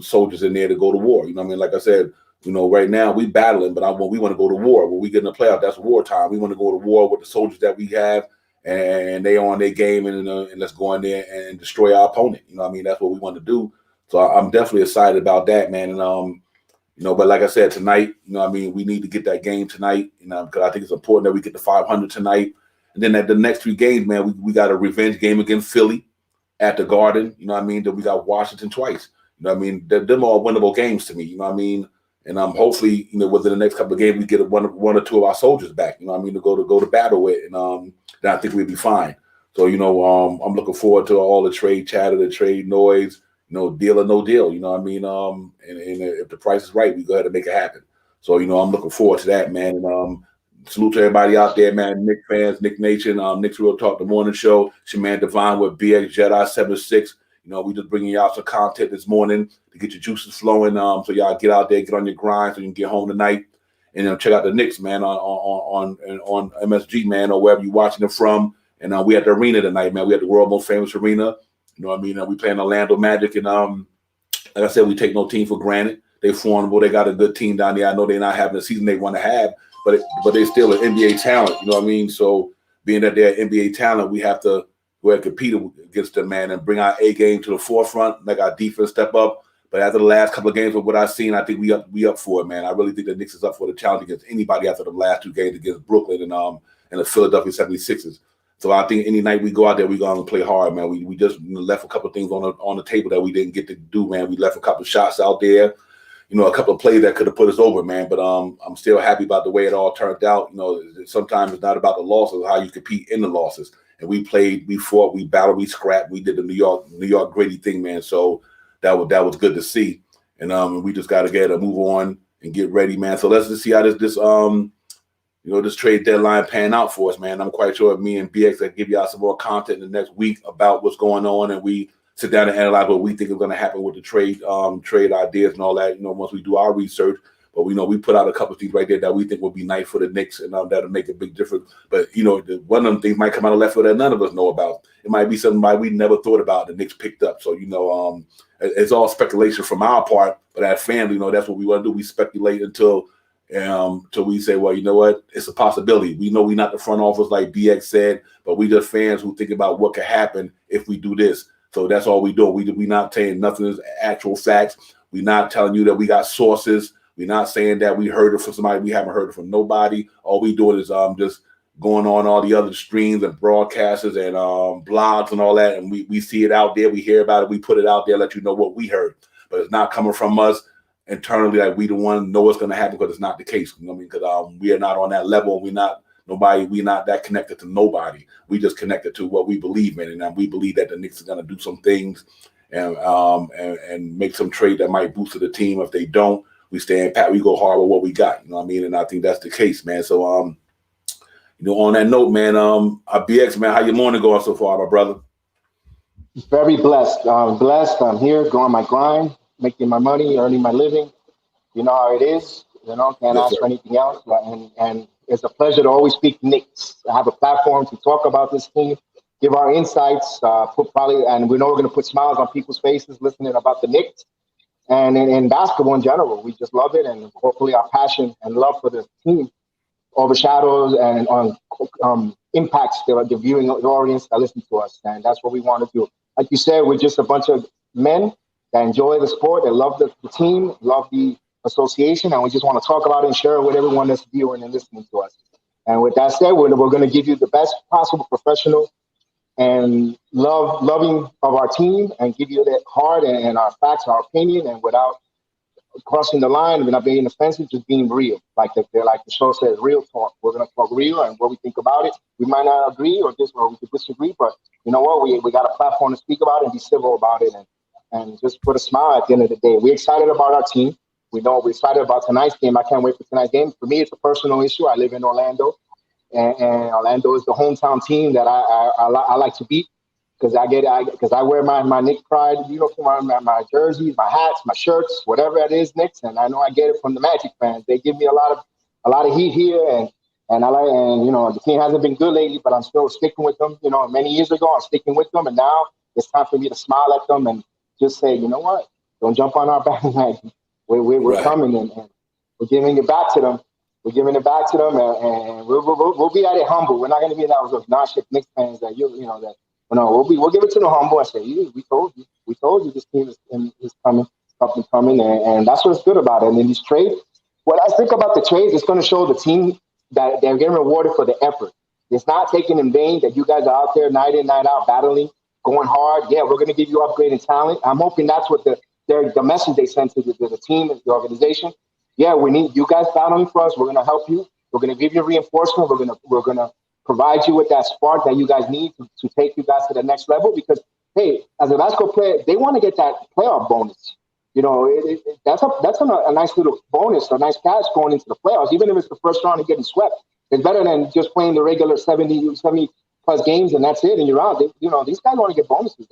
soldiers in there to go to war. You know what I mean? Like I said, right now we battling, but we want to go to war. When we get in the playoff, that's wartime. We want to go to war with the soldiers that we have, and they on their game, and let's go in there and destroy our opponent. You know what I mean? That's what we want to do. So I'm definitely excited about that, man. And but like I said, tonight, we need to get that game tonight, because I think it's important that we get the 500 tonight. And then at the next 3 games, man, we got a revenge game against Philly at the Garden. You know what I mean? Then we got Washington twice. You know what I mean? Them are winnable games to me. You know what I mean? And hopefully, within the next couple of games, we get one or two of our soldiers back. You know what I mean? To go to battle with, and then I think we'll be fine. So I'm looking forward to all the trade chatter, the trade noise. Deal or no deal. You know what I mean? And if the price is right, we go ahead and make it happen. So I'm looking forward to that, man. And salute to everybody out there, man. Knicks fans, Knick Nation, Knicks Real Talk, the morning show. It's your man Divine with BX Jedi 76. We just bringing y'all some content this morning to get your juices flowing. So y'all get out there, get on your grind, so you can get home tonight, and check out the Knicks, man, on MSG, man, or wherever you're watching it from. And we at the arena tonight, man. We at the world most famous arena. You know what I mean? We playing Orlando Magic, and like I said, we take no team for granted. They formidable. They got a good team down there. I know they're not having the season they want to have, but they're still an NBA talent. You know what I mean? So being that they're NBA talent, we have to go ahead and compete against them, man, and bring our A game to the forefront, make our defense step up. But after the last couple of games of what I've seen, I think we up for it, man. I really think the Knicks is up for the challenge against anybody after the last 2 games against Brooklyn and the Philadelphia 76ers. So I think any night we go out there, we're going to play hard, man. We just left a couple of things on the table that we didn't get to do, man. We left a couple of shots out there, a couple of plays that could have put us over, man. But I'm still happy about the way it all turned out. Sometimes it's not about the losses, how you compete in the losses. And we played, we fought, we battled, we scrapped, we did the New York gritty thing, man. So that was good to see. And we just got to get to move on and get ready, man. So let's just see how this trade deadline pan out for us, man. I'm quite sure me and BX will give y'all some more content in the next week about what's going on, and we sit down and analyze what we think is going to happen with the trade ideas and all that, once we do our research. But we put out a couple of things right there that we think will be nice for the Knicks, and that'll make a big difference. But one of them things might come out of left field that none of us know about. It might be something we never thought about. The Knicks picked up. So it's all speculation from our part. But as fans, that's what we want to do. We speculate until we say, well, you know what? It's a possibility. We know we're not the front office like BX said, but we just fans who think about what could happen if we do this. So that's all we do. We not saying nothing is actual facts. We're not telling you that we got sources. We're not saying that we heard it from somebody. We haven't heard it from nobody. All we doing is just going on all the other streams and broadcasters and blogs and all that. And we see it out there. We hear about it. We put it out there, let you know what we heard. But it's not coming from us internally, like we the one know what's going to happen, because it's not the case. You know what I mean? Because we are not on that level. We're not that connected to nobody. We just connected to what we believe in, and we believe that the Knicks are going to do some things and make some trade that might boost the team. If they don't, we stand pat. We go hard with what we got. You know what I mean? And I think that's the case, man. So on that note, man, BX, man, how your morning going so far, my brother? Very blessed. I'm here going my grind, making my money, earning my living. You know how it is. Can't ask for anything else. And it's a pleasure to always speak Knicks. I have a platform to talk about this team, give our insights, and we know we're going to put smiles on people's faces listening about the Knicks. And in basketball in general, we just love it. And hopefully our passion and love for the team overshadows and impacts the viewing audience that listen to us. And that's what we want to do. Like you said, we're just a bunch of men that enjoy the sport, that love the team, love the association, and we just want to talk about it and share it with everyone that's viewing and listening to us. And with that said, we're going to give you the best possible professional and loving of our team, and give you that heart and our facts, our opinion, and without crossing the line, we're not being offensive, just being real. Like the show says, real talk. We're going to talk real and what we think about it. We might not agree or we could disagree, but you know what? We got a platform to speak about it and be civil about it, and just put a smile at the end of the day. We're excited about our team. We're excited about tonight's game. I can't wait for tonight's game. For me, it's a personal issue. I live in Orlando, and Orlando is the hometown team that I like to beat, because I wear my Knicks pride uniform, my jerseys, my hats, my shirts, whatever it is, Knicks, and I know I get it from the Magic fans. They give me a lot of heat here, And the team hasn't been good lately, but I'm still sticking with them. Many years ago, I'm sticking with them, and now it's time for me to smile at them and just say, you know what? Don't jump on our bandwagon. We're Right. coming, and we're giving it back to them. We're giving it back to them, and we'll be at it humble. We're not going to be those obnoxious Knicks fans that that. No, we'll give it to the humble and say, we told you this team is coming, up and coming, and that's what's good about it. And in these trades, what I think about the trades, it's going to show the team that they're getting rewarded for the effort. It's not taken in vain that you guys are out there night in, night out, battling, going hard. Yeah, we're going to give you upgraded talent. I'm hoping that's what the message they send to the team and the organization. Yeah, we need you guys battling for us. We're going to help you. We're going to give you reinforcement. We're going to provide you with that spark that you guys need to take you guys to the next level. Because hey, as a basketball player, they want to get that playoff bonus. That's a nice little bonus, a nice cash going into the playoffs, even if it's the first round and getting swept. It's better than just playing the regular 70 plus games and that's it and you're out. These guys want to get bonuses.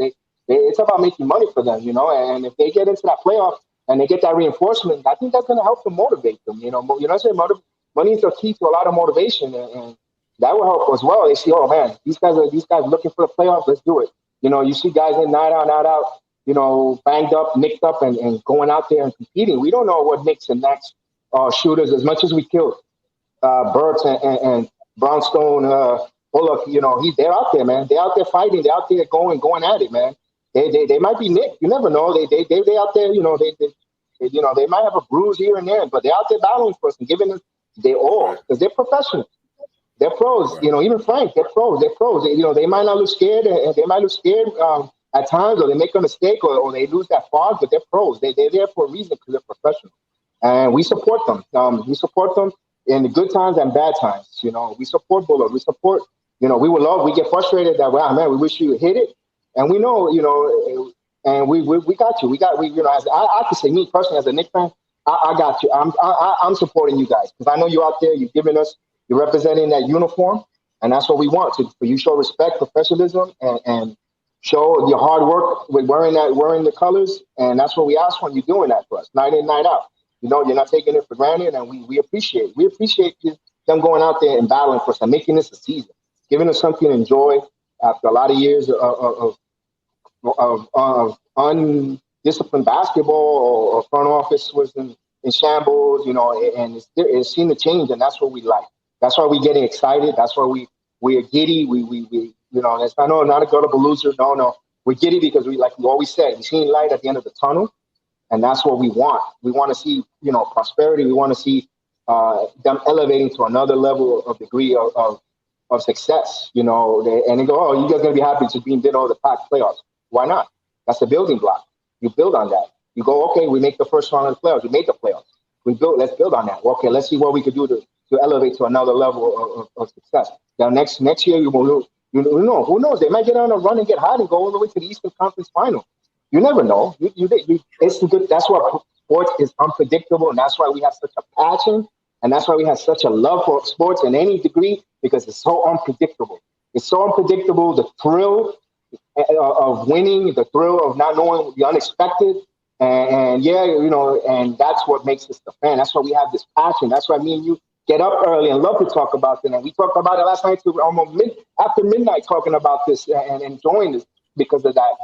It's about making money for them, and if they get into that playoff and they get that reinforcement, I think that's going to help them motivate them. I say money is the key to a lot of motivation, and that will help as well. They see, oh man, these guys looking for the playoffs. Let's do it. You see guys in night out, banged up, nicked up, and going out there and competing. We don't know what Knicks and Nets shooters, as much as we killed Burks and Brownstone, Bullock, they're out there, man. They're out there fighting. They're out there going at it, man. They might be nicked. You never know. They out there, they might have a bruise here and there, but they're out there battling for us and giving us their all because they're professionals. They're pros. Right. Even Frank, they're pros. They're pros. They might not look scared, and they might look scared at times, or they make a mistake, or they lose that fog, but they're pros. They're there for a reason because they're professionals. And we support them. We support them in the good times and bad times. We support Bullard. We support, we get frustrated that, wow, man, we wish you hit it. And we know, and we got you. As I can say, me personally, as a Knicks fan, I got you. I'm supporting you guys because I know you're out there. You're representing that uniform, and that's what we want. For you show respect, professionalism, and show your hard work with wearing the colors, and that's what we ask when you're doing that for us, night in, night out. You're not taking it for granted, and we appreciate it. We appreciate them going out there and battling for us and making this a season, giving us something to enjoy after a lot of years of undisciplined basketball or front office was in shambles, and it's seen the change, and that's what we like. That's why we're getting excited. That's why we're giddy. That's I know not a gullible loser. No. We're giddy because we always said, we're seeing light at the end of the tunnel, and that's what we want. We want to see, prosperity. We want to see them elevating to another level of degree of success. And they go, oh, you guys gonna be happy just being did all the packed playoffs. Why not? That's a building block. You build on that. You go, okay, we make the first round of the playoffs. We made the playoffs. Let's build on that. Okay, let's see what we could do to elevate to another level of success. Now next year who knows? They might get on a run and get hot and go all the way to the Eastern Conference Final. You never know. It's good. That's why sports is unpredictable, and that's why we have such a passion, and that's why we have such a love for sports in any degree, because it's so unpredictable. It's so unpredictable. The thrill of winning, the thrill of not knowing the unexpected, and that's what makes us the fan. That's why we have this passion. That's why me and you get up early and love to talk about it. And we talked about it last night too, almost after midnight, talking about this and enjoying this because of that.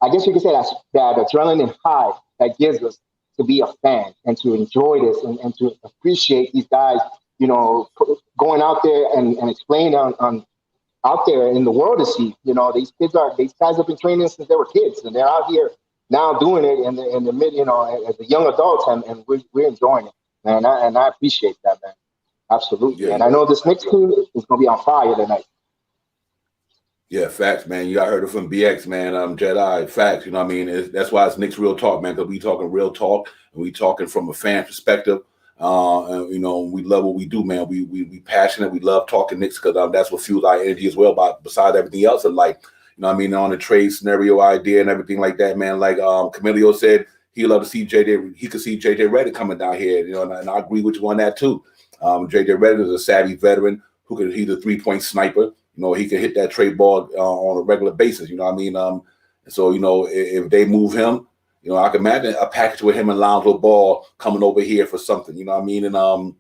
I guess you could say that adrenaline high that gives us to be a fan and to enjoy this and to appreciate these guys, going out there and explain on out there in the world to see. These guys have been training since they were kids, and they're out here now doing it in the mid, as a young adults, and we're enjoying it. Man, and I appreciate that, man. Absolutely. Yeah, and I know this next team is going to be on fire tonight. Yeah, facts, man. I heard it from BX, man. Jedi, facts. That's why it's Knicks Real Talk, man, because we talking real talk, and we talking from a fan perspective. And, we love what we do, man. We passionate. We love talking Knicks because that's what fuels our energy as well, besides everything else in life. On the trade scenario idea and everything like that, man. Like Camilio said, he'd love to see JJ. He could see JJ Redick coming down here, and I agree with you on that too. JJ Redick is a savvy veteran he's a 3-point sniper. He can hit that trade ball on a regular basis. So if they move him, I can imagine a package with him and Lonzo Ball coming over here for something. And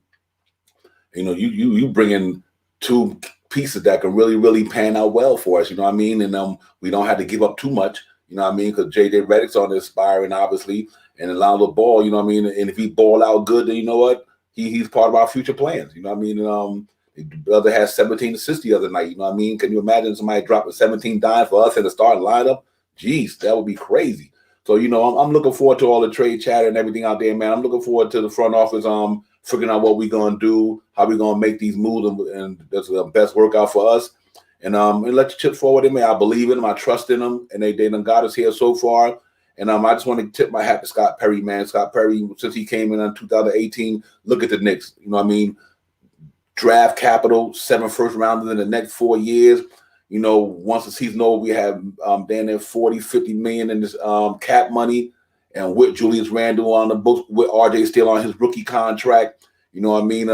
You bring in two pieces that can really pan out well for us. You know what I mean? And we don't have to give up too much. You know what I mean? Because JJ Redick's on the aspiring, obviously, and Alonzo Ball. You know what I mean? And if he ball out good, then you know what? He's part of our future plans. You know what I mean? And, the brother has 17 assists the other night. You know what I mean? Can you imagine somebody dropping 17 dimes for us in the starting lineup? Jeez, that would be crazy. So, I'm looking forward to all the trade chatter and everything out there, man. I'm looking forward to the front office figuring out what we're going to do, how we're going to make these moves, and that's the best workout for us. And let the chips forward in me. I believe in them. I trust in them. And they done got us here so far. And I just want to tip my hat to Scott Perry, man. Scott Perry, since he came in 2018, look at the Knicks. You know what I mean? Draft capital, 7 first rounders in the next 4 years. Once the season over, we have down there 40, 50 million in this cap money. And with Julius Randle on the books, with RJ still on his rookie contract. You know what I mean?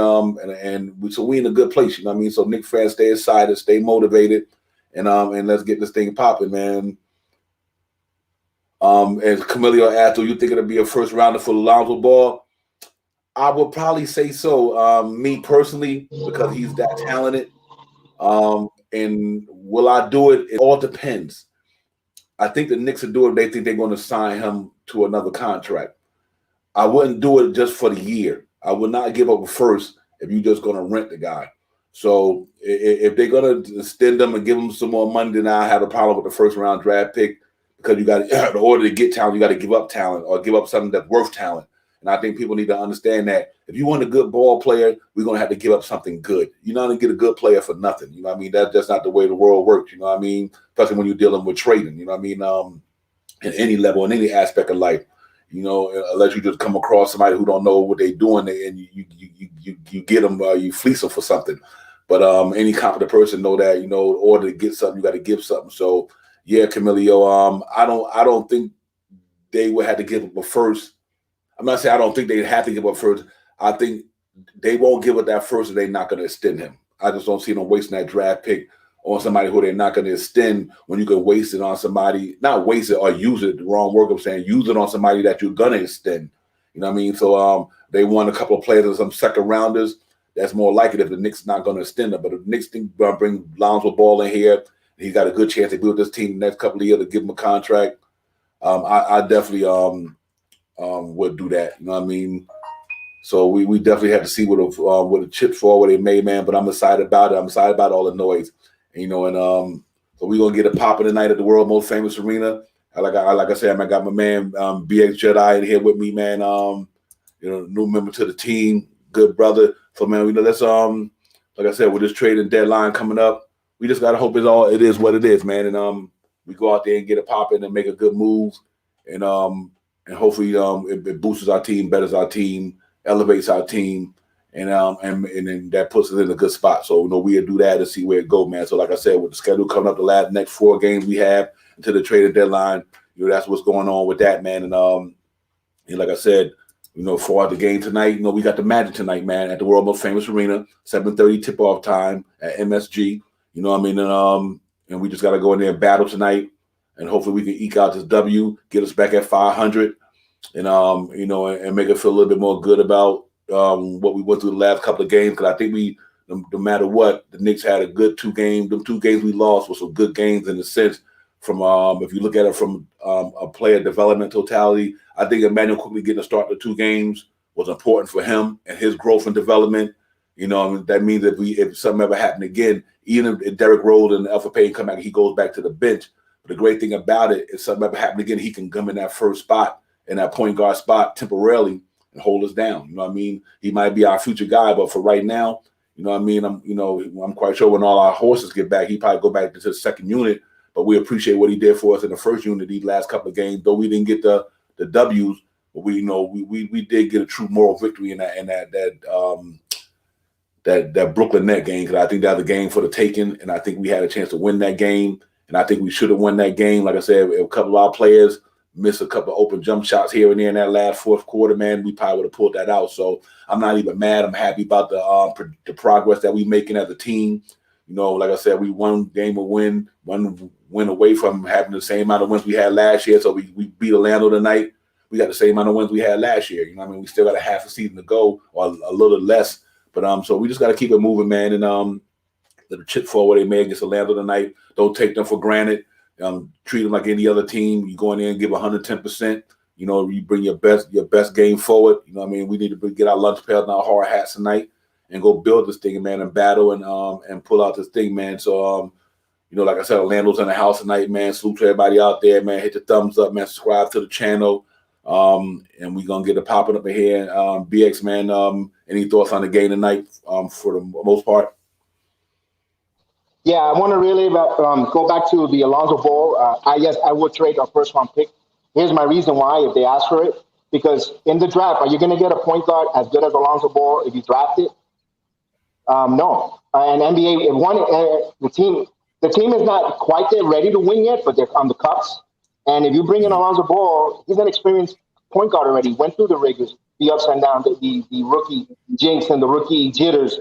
So we in a good place, you know what I mean? So Knicks fans, stay excited, stay motivated, and let's get this thing popping, man. As Camilio asked, do you think it'll be a first rounder for Lonzo Ball? I would probably say so. Me personally, because he's that talented. And will I do it? It all depends. I think the Knicks will do it. They think they're going to sign him to another contract. I wouldn't do it just for the year. I would not give up a first if you're just going to rent the guy. So if they're going to extend them and give them some more money, then I have a problem with the first round draft pick, because you got in order to get talent, you got to give up talent or give up something that's worth talent. And I think people need to understand that if you want a good ball player, we're going to have to give up something good. You're not going to get a good player for nothing. You know what I mean? That's not the way the world works. You know what I mean? Especially when you're dealing with trading. You know what I mean? In any level, in any aspect of life. Unless you just come across somebody who don't know what they're doing, and you get them, you fleece them for something. But any competent person know that, in order to get something, you got to give something. So yeah, Camilio, I don't think they would have to give up a first. I'm not saying I don't think they'd have to give up first. I think they won't give up that first, and they're not going to extend him. I just don't see them wasting that draft pick on somebody who they're not going to extend, when you can waste it on somebody, not waste it or use it, the wrong word I'm saying, use it on somebody that you're going to extend. You know what I mean? So they won a couple of players and some second rounders. That's more likely if the Knicks not going to extend them. But if the Knicks think they're going to bring Lonzo Ball in here, he's got a good chance to build this team the next couple of years to give him a contract. I definitely would do that. You know what I mean? So we definitely have to see what the chips for, what they made, man. But I'm excited about it. I'm excited about all the noise. So we're gonna get it popping tonight at the world most famous arena. Like I said, I got my man BX Jedi in here with me, man. New member to the team, good brother. So man, let's like I said, with this trading deadline coming up, we just gotta hope it is what it is, man. And we go out there and get it popping and make a good move, and hopefully it boosts our team, betters our team, elevates our team. And then that puts us in a good spot. So we'll do that and see where it goes, man. So like I said, with the schedule coming up, the next 4 games we have until the trading deadline, that's what's going on with that, man. And like I said, for the game tonight, we got the Magic tonight, man, at the world most famous arena, 7:30 tip-off time at MSG. You know what I mean? And we just got to go in there and battle tonight, and hopefully we can eke out this W, get us back at 500, and and make it feel a little bit more good about what we went through the last couple of games, because I think no matter what, the Knicks had a good 2 games. The 2 games we lost were some good games in the sense from if you look at it from a player development totality. I think Emmanuel quickly getting to start the 2 games was important for him and his growth and development. That means if something ever happened again, even if Derrick Rose and Alpha Payne come back, he goes back to the bench. But the great thing about it, if something ever happened again, he can come in that first spot, in that point guard spot temporarily, and hold us down. You know what I mean? He might be our future guy, but for right now, you know what I mean? I'm quite sure when all our horses get back, he probably go back to the second unit. But we appreciate what he did for us in the first unit these last couple of games. Though we didn't get the W's, but we did get a true moral victory in that Brooklyn Net game, because I think that was a game for the taking, and I think we had a chance to win that game, and I think we should have won that game. Like I said, a couple of our players missed a couple of open jump shots here and there in that last fourth quarter, man, we probably would have pulled that out. So I'm not even mad. I'm happy about the progress that we're making as a team. Like I said, we one game a win, one win away from having the same amount of wins we had last year. So we beat Orlando tonight. We got the same amount of wins we had last year. You know what I mean? We still got a half a season to go, or a little less. But so we just got to keep it moving, man, and let the chip fall where they may against Orlando tonight. Don't take them for granted. Treat them like any other team. You go in there and give 110%. You bring your best game forward. We need to get our lunch pails and our hard hats tonight and go build this thing, man, and battle and pull out this thing, man. So like I said, Orlando's in the house tonight, man. Salute to everybody out there, man. Hit the thumbs up, man. Subscribe to the channel. And we're gonna get it popping up in here. BX, man, any thoughts on the game tonight? For the most part. Yeah, I want to really go back to the Alonzo Ball. I would trade a first round pick. Here's my reason why, if they ask for it. Because in the draft, are you going to get a point guard as good as Alonzo Ball if you draft it? No. And NBA, the team is not quite there ready to win yet, but they're on the cups. And if you bring in Alonzo Ball, he's an experienced point guard already. Went through the rigors, the ups and downs, the rookie jinx and the rookie jitters.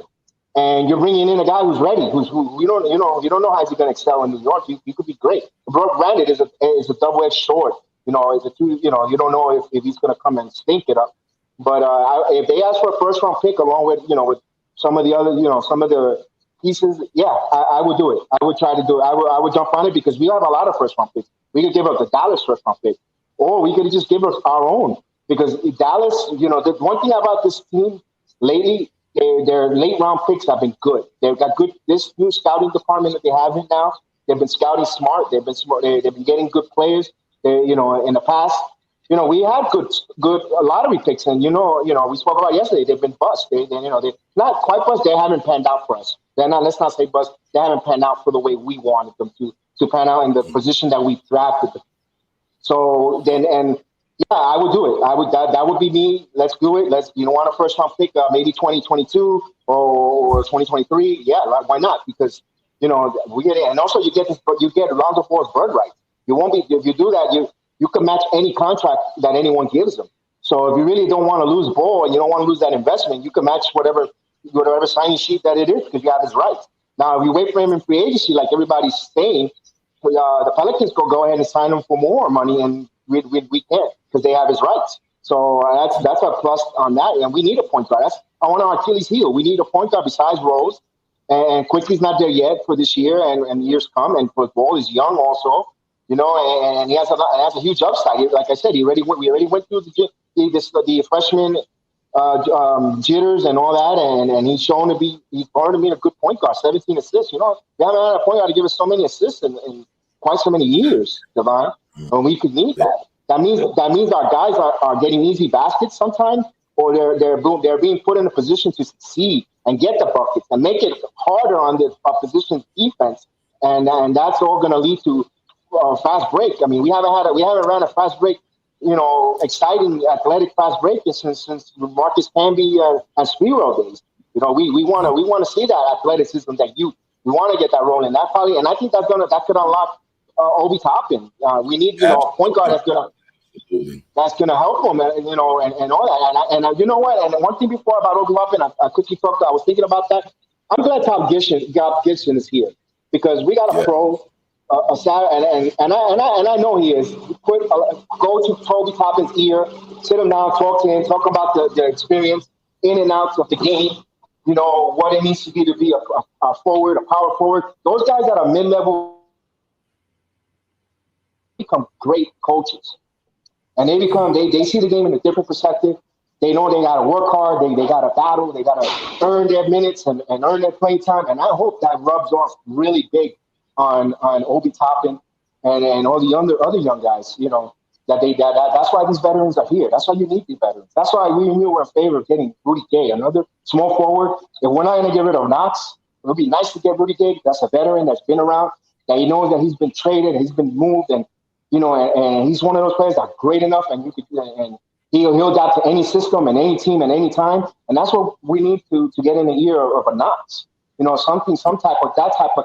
And you're bringing in a guy who's ready, who you don't know how he's going to excel in New York. He could be great. Granted, is a double-edged sword. You don't know if he's going to come and stink it up. But if they ask for a first-round pick along with with some of the other some of the pieces, yeah, I would do it. I would try to do it. I would jump on it because we have a lot of first-round picks. We could give up the Dallas first-round pick, or we could just give us our own because Dallas. The one thing about this team lately. Their late round picks have been good. They've got good. This new scouting department that they have in now, they've been scouting smart. They've been smart. They've been getting good players. In the past, we had good lottery picks, and we spoke about yesterday. They've been bust. They're not quite bust. They haven't panned out for us. They're not. Let's not say bust. They haven't panned out for the way we wanted them to pan out in the position that we drafted them. So then yeah, I would do it. That would be me. Let's do it. Want a first round pick, maybe 2022 or 2023. Yeah, why not? Because we get it, and also you get Lonzo Ball's bird right. You won't be if you do that. You can match any contract that anyone gives them. So if you really don't want to lose Ball and you don't want to lose that investment, you can match whatever signing sheet that it is because you have his rights. Now, if you wait for him in free agency, like everybody's saying, the Pelicans go ahead and sign him for more money, and we can't because they have his rights. So that's a plus on that. And we need a point guard. That's on our Achilles heel. We need a point guard besides Rose. And Quickly's not there yet for this year and years come. And for Ball is young also, and he has a huge upside. Like I said, we already went through the freshman jitters and all that, and he's going to be a good point guard. 17 assists. We haven't had a point guard to give us so many assists in quite so many years, Devon. And we could need that. That means our guys are getting easy baskets sometimes, or they're being put in a position to succeed and get the buckets and make it harder on the opposition's defense, and that's all going to lead to fast break. I mean, we haven't ran a fast break, exciting athletic fast break since Marcus Camby and Spiro days. We want to see that athleticism, that youth. We want to get that rolling. That probably, and I think that could unlock Obi Toppin. We need a point guard that's gonna help him, and all that. And you know what? And one thing before about Obi Toppin, I quickly talked. I was thinking about that. I'm glad Tom Gibson is here because we got a pro. And I know he is. Go to Toby Toppin's ear, sit him down, talk to him, talk about the experience in and out of the game. What it needs to be a forward, a power forward. Those guys that are mid-level become great coaches, and they see the game in a different perspective. They know they got to work hard. They got to battle. They got to earn their minutes and earn their play time. And I hope that rubs off really big on Obi Toppin and all the other young guys. That's why these veterans are here. That's why you need these veterans. That's why we were in favor of getting Rudy Gay, another small forward. If we're not going to get rid of Knox, it would be nice to get Rudy Gay. That's a veteran that's been around, that he knows that he's been traded, he's been moved, and he's one of those players that's great enough, and he'll adapt to any system and any team and any time. And that's what we need to get in the ear of a Knox. Some type of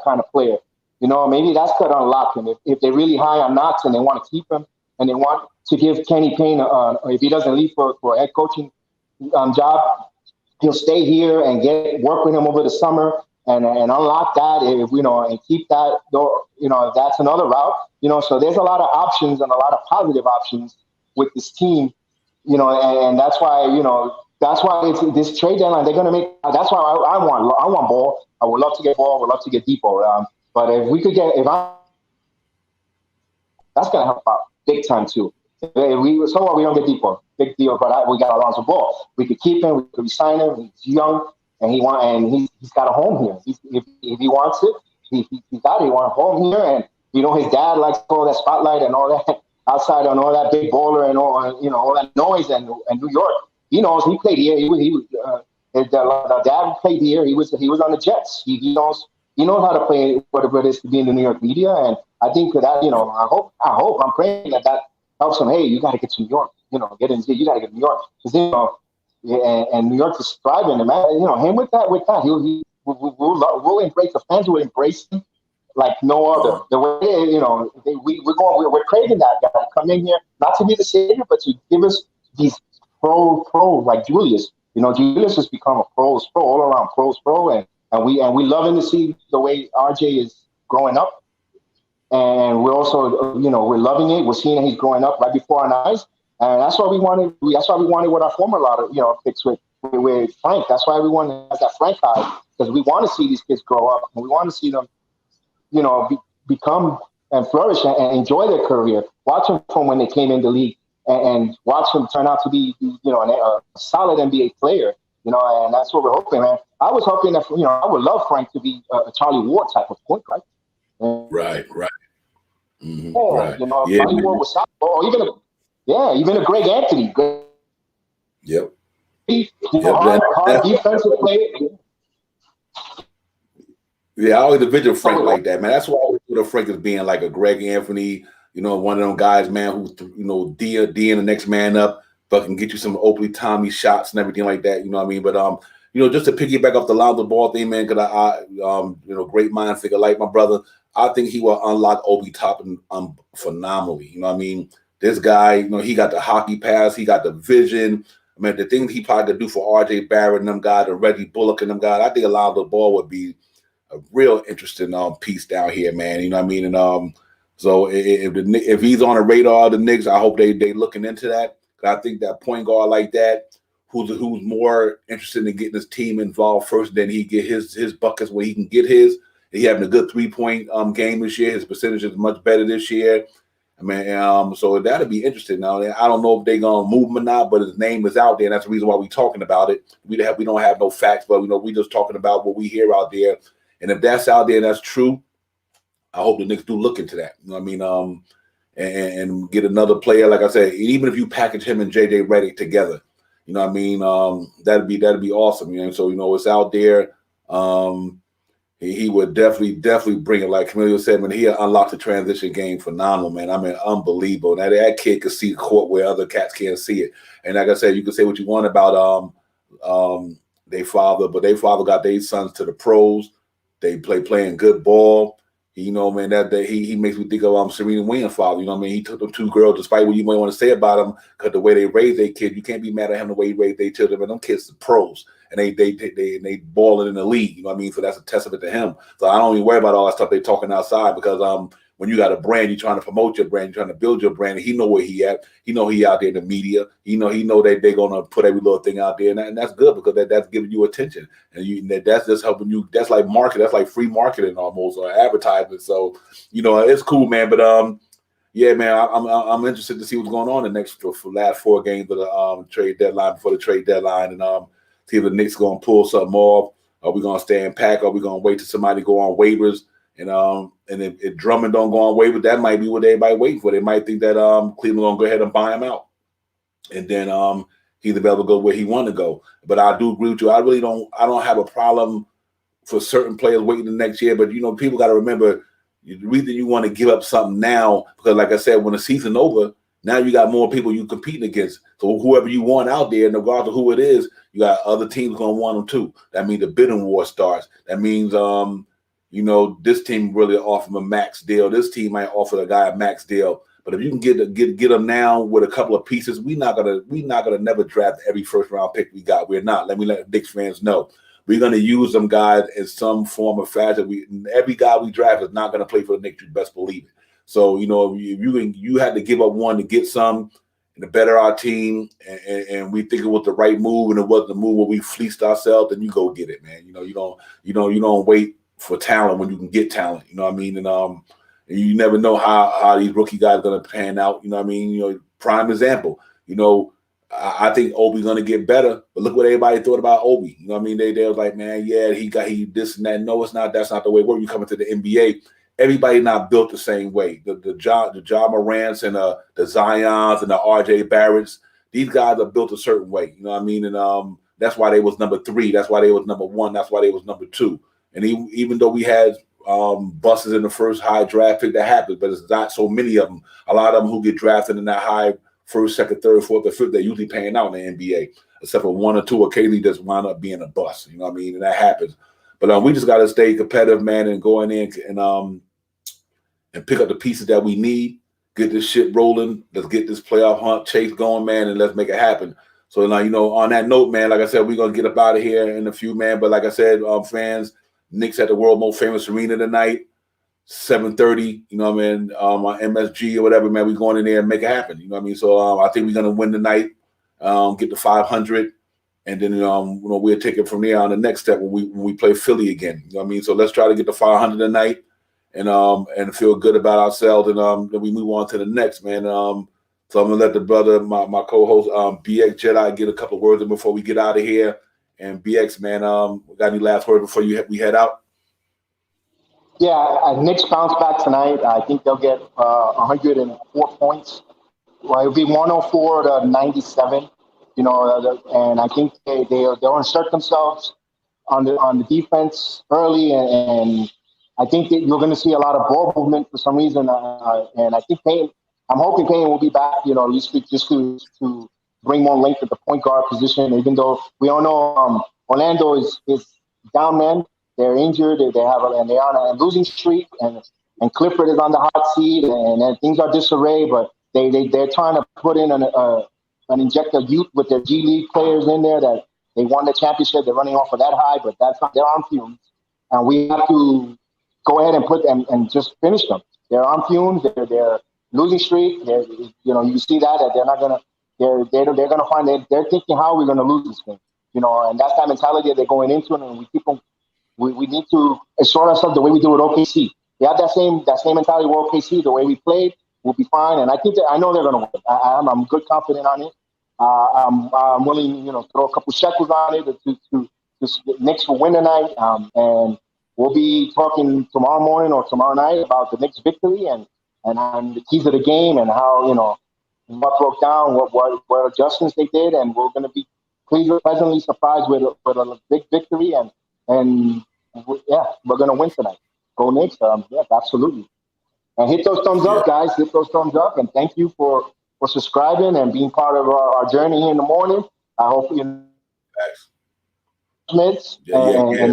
kind of player. Maybe that's going to unlock him if they're really high on Knox and they want to keep him. And they want to give Kenny Payne, if he doesn't leave for a head coaching job, he'll stay here and work with him over the summer and unlock that, and keep that. That's another route. So there's a lot of options and a lot of positive options with this team. And that's why That's why it's this trade deadline. They're going to make. That's why I want Ball. I would love to get Ball. I would love to get Depot. But if we could get, if I, that's going to help out big time too. So what? We don't get Depot, big deal. But we got Alonzo Ball. We could keep him. We could resign him. He's young and he's got a home here. If he wants it, he got it. He wants a home here, and his dad likes all that spotlight and all that outside and all that big baller and all that noise and New York. He knows he played here. The dad played here. He was on the Jets. He knows how to play whatever it is to be in the New York media. And I think that I'm praying that helps him. Hey, you got to get to New York. Get in. You got to get to New York because and New York is thriving. And man, him with that we'll embrace the fans. Will embrace him like no other. The way we're craving that guy to come in here, not to be the savior, but to give us these pro like Julius. Julius has become a pro all around pro, and we loving to see the way RJ is growing up, and we're also we're loving it. We're seeing he's growing up right before our eyes, and that's what we wanted. That's why we wanted with our former lot of picks with Frank. That's why we wanted that Frank high, because we want to see these kids grow up, and we want to see them become and flourish and enjoy their career. Watch them from when they came in the league. And watch him turn out to be, a solid NBA player, and that's what we're hoping, man. I was hoping that, I would love Frank to be a Charlie Ward type of point, right? Right. Mm-hmm. Yeah, right. Charlie Ward was solid, or even a Greg Anthony. Yep. Hard defensive player. Yeah, I always envision Frank like that, man. That's why I always put of Frank as being like a Greg Anthony, one of them guys, man, who D in the next man up, fucking get you some Oakley Tommy shots and everything like that. You know what I mean? But just to piggyback off the Lonzo Ball thing, man, because great mind figure like my brother. I think he will unlock Obi Toppin phenomenally. You know what I mean? This guy, he got the hockey pass, he got the vision. I mean, the things he probably could do for RJ Barrett and them guys, and Reggie Bullock and them guys, I think Alonzo Ball would be a real interesting piece down here, man. You know what I mean? And so if he's on the radar of the Knicks, I hope they looking into that. I think that point guard like that, who's more interested in getting his team involved first, than he get his buckets where he can get his. He having a good 3-point game this year. His percentage is much better this year. I mean, so that'll be interesting. Now, I don't know if they're gonna move him or not, but his name is out there, and that's the reason why we're talking about it. We don't have no facts, but we just talking about what we hear out there. And if that's out there and that's true, I hope the Knicks do look into that. You know what I mean? And get another player, like I said, even if you package him and JJ Redick together, you know what I mean? That'd be awesome. So it's out there. He would definitely bring it. Like Camilo said, man, he unlocked the transition game phenomenal, man. I mean, unbelievable. Now that kid could see the court where other cats can't see it. And like I said, you can say what you want about their father, but their father got their sons to the pros. They playing good ball. Man, that he makes me think of Serena Williams' father. You know what I mean? He took them two girls, despite what you might want to say about them, because the way they raised their kids, you can't be mad at him the way he raised their children. And them kids are pros, and they balling in the league. You know what I mean? So that's a testament to him. So I don't even worry about all that stuff they talking outside, because when you got a brand, you're trying to promote your brand, you're trying to build your brand, and he know where he at. He know he out there in the media. He know that they're gonna put every little thing out there, and that's good, because that's giving you attention, and that's just helping you. That's like marketing. That's like free marketing almost, or advertisement. So it's cool, man. But yeah, man, I'm interested to see what's going on the next for last 4 games of the trade deadline, before the trade deadline, and see if the Knicks gonna pull something off. Are we gonna stay in pack? Are we gonna wait till somebody go on waivers? And if Drummond don't go on waiver, that might be what everybody waiting for. They might think that Cleveland gonna go ahead and buy him out, and then he's available to go where he want to go. But I do agree with you. I don't have a problem for certain players waiting the next year. But people got to remember, the reason you want to give up something now, because like I said, when the season over, now you got more people you competing against. So whoever you want out there, regardless of who it is, you got other teams gonna want them too. That means the bidding war starts. That means this team really offer him a max deal. This team might offer the guy a max deal. But if you can get them now with a couple of pieces, we're not gonna never draft every first round pick we got. We're not. Let the Knicks fans know. We're gonna use them guys in some form or fashion. Every guy we draft is not gonna play for the Knicks. You best believe it. So if you had to give up one to get some, and to better our team, and we think it was the right move, and it wasn't the move where we fleeced ourselves, then you go get it, man. You don't wait for talent when you can get talent. You know what I mean? And you never know how these rookie guys are gonna pan out. You know what I mean? Prime example. I think Obi's gonna get better, but look what everybody thought about Obi. You know what I mean? They was like, man, yeah, he this and that. No, it's not. That's not the way it works. You come into the NBA. Everybody not built the same way. The Ja Morants and the Zions and the RJ Barretts, these guys are built a certain way. You know what I mean? And that's why they was number 3. That's why they was number 1. That's why they was number 2. And even though we had buses in the first high draft pick, that happens, but it's not so many of them. A lot of them who get drafted in that high first, second, third, fourth, or fifth, they're usually paying out in the NBA, except for 1 or 2 occasionally just wind up being a bust. You know what I mean? And that happens. But we just got to stay competitive, man, and go in and pick up the pieces that we need, get this shit rolling. Let's get this playoff hunt chase going, man, and let's make it happen. So, on that note, man, like I said, we're going to get up out of here in a few, man. But like I said, fans, Knicks at the world most famous arena tonight, 7:30, you know what I mean, on MSG or whatever, man. We're going in there and make it happen. You know what I mean? So I think we're going to win tonight, get to 500. And then, we'll take it from there on the next step when we play Philly again. You know what I mean? So let's try to get to 500 tonight and feel good about ourselves. And then we move on to the next, man. So I'm going to let the brother, my co-host, BX Jedi, get a couple of words in before we get out of here. And BX, man, got any last words before we head out? Yeah, Knicks bounce back tonight. I think they'll get 104 points. Well, it'll be 104 to 97. And I think they'll insert themselves on the defense early, and I think that you're going to see a lot of ball movement for some reason. And I think I'm hoping Payne will be back. At least just to bring more length at the point guard position. Even though we all know Orlando is down, man. They're injured. They're on a losing streak, and Clifford is on the hot seat, and things are disarray. But they're trying to put in an inject of youth with their G League players in there that they won the championship. They're running off of that high, but that's not, they're on fumes, and we have to go ahead and put them and just finish them. They're on fumes. They're losing streak. You see that they're not gonna. They're gonna find they're thinking how we're gonna lose this game. And that's that mentality that they're going into it, and we keep them. We need to assure ourselves the way we do with OKC. We have that same mentality with OKC. The way we played, we'll be fine. And I know they're going to win. I'm good confident on it. I'm willing, throw a couple shekels on it to Knicks will win tonight. And we'll be talking tomorrow morning or tomorrow night about the Knicks victory and the keys of the game and how what broke down, what adjustments they did, and we're going to be pleasantly surprised with a big victory and we're going to win tonight. Go Knicks. Yes, absolutely. And hit those thumbs up, guys. Hit those thumbs up. And thank you for subscribing and being part of our journey here in the morning. I hope you and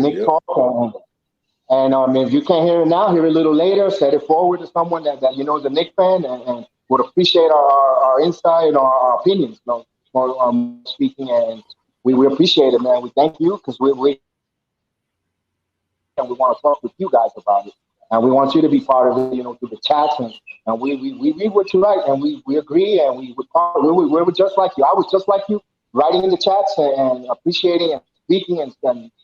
Nick talk. And if you can't hear it now, hear it a little later. Set it forward to someone that is a Knicks fan and would appreciate our insight and our opinions. Speaking, and we appreciate it, man. We thank you because we and we want to talk with you guys about it. And we want you to be part of it, through the chats. And we read what you write, and we agree, and we're just like you. I was just like you, writing in the chats and appreciating and speaking and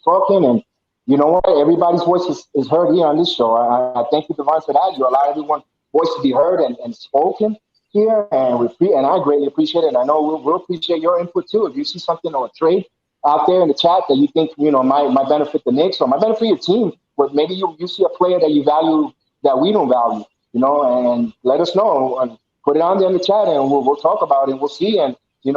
talking. And you know what? Everybody's voice is heard here on this show. I thank you, Devon, for that. You allow everyone's voice to be heard and spoken here, and I greatly appreciate it. And I know we'll appreciate your input, too. If you see something or a trade out there in the chat that you think might benefit the Knicks or might benefit your team, but maybe you see a player that you value that we don't value, and let us know and put it on there in the chat, and we'll talk about it and we'll see. And you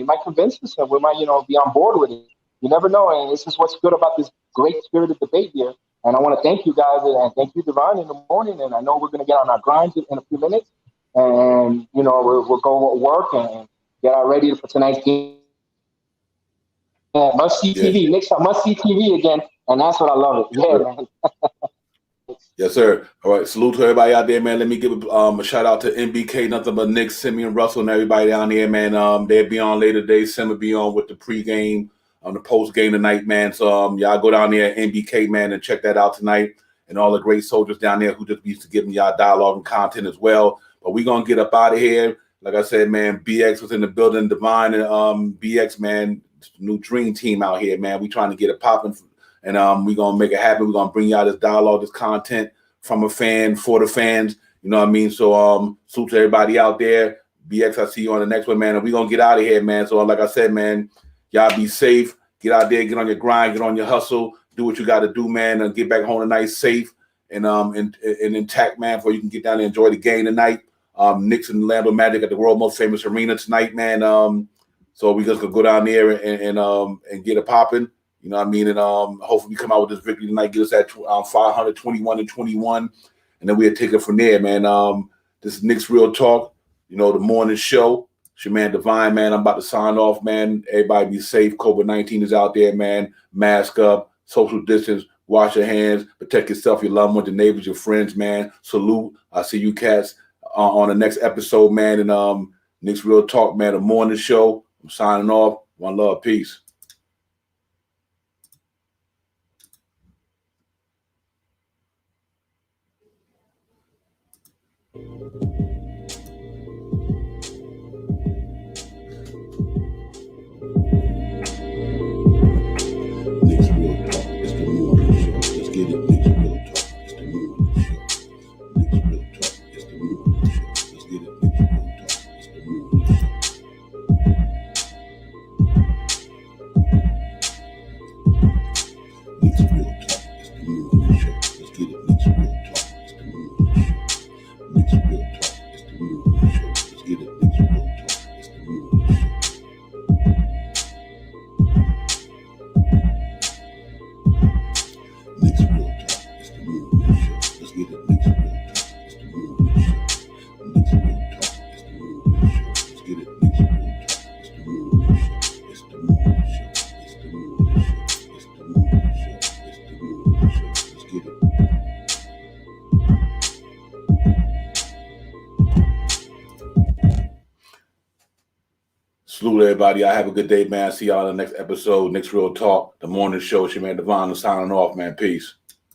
might convince us, and we might be on board with it. You never know, and this is what's good about this great spirited debate here. And I want to thank you guys and thank you, Devon, in the morning. And I know we're going to get on our grinds in a few minutes, and we'll go work and get our ready for tonight's game. Must see TV. Knicks must see TV again, and that's what I love it. Yeah, man. Yes, sir. All right. Salute to everybody out there, man. Let me give a shout out to MBK, nothing but Knicks, Simeon Russell, and everybody down there, man. They'll be on later today. Sim will be on with the pregame, the post game tonight, man. So y'all go down there, MBK, man, and check that out tonight. And all the great soldiers down there who just used to give me y'all dialogue and content as well. But we're gonna get up out of here. Like I said, man, BX was in the building, Divine and BX, man, new dream team out here, man. We trying to get it popping, and we gonna make it happen. We're gonna bring y'all this dialogue, this content from a fan for the fans. You know what I mean? So salute to everybody out there. BX, I see you on the next one, man. And we're gonna get out of here, man. So like I said, man, y'all be safe. Get out there, get on your grind, get on your hustle, do what you got to do, man, and get back home tonight safe and intact, man, before you can get down and enjoy the game tonight. Knicks and Orlando Magic at the world most famous arena tonight, man. So we just gonna go down there and get it popping. You know what I mean? And hopefully we come out with this victory tonight, get us at 521-21, and then we'll take it from there, man. This is Knicks Real Talk, you know, the morning show. It's your man Divine, man. I'm about to sign off, man. Everybody be safe. COVID-19 is out there, man. Mask up, social distance, wash your hands, protect yourself, your loved ones, your neighbors, your friends, man. Salute. I see you cats on the next episode, man. And Knicks Real Talk, man, the morning show. I'm signing off. One love. Peace. Knicks Real Talk. It's the morning show. Let's get it. Knicks Real Talk. It's the morning show. Knicks Real Talk. It's the morning show. Let's get it. Knicks Real Talk. It's the morning show. Knicks Real Talk. It's the morning show. Let's get it. Knicks Real Talk. It's the morning show. Knicks Real Talk. It's the morning show. Let's get it. Knicks Real Talk. It's the morning show. Knicks Real Talk. It's the morning show. Let's get it. Knicks Real Talk. It's the morning show. Knicks Real Talk. It's the morning show. Let's get it. Knicks Real Talk. It's the morning show. It's the morning show. It's the morning show. It's the morning show. It's the morning show. Let's get it. Salute everybody. I have a good day, man. See y'all in the next episode. Knicks Real Talk, the morning show. It's your man Devon signing off, man. Peace.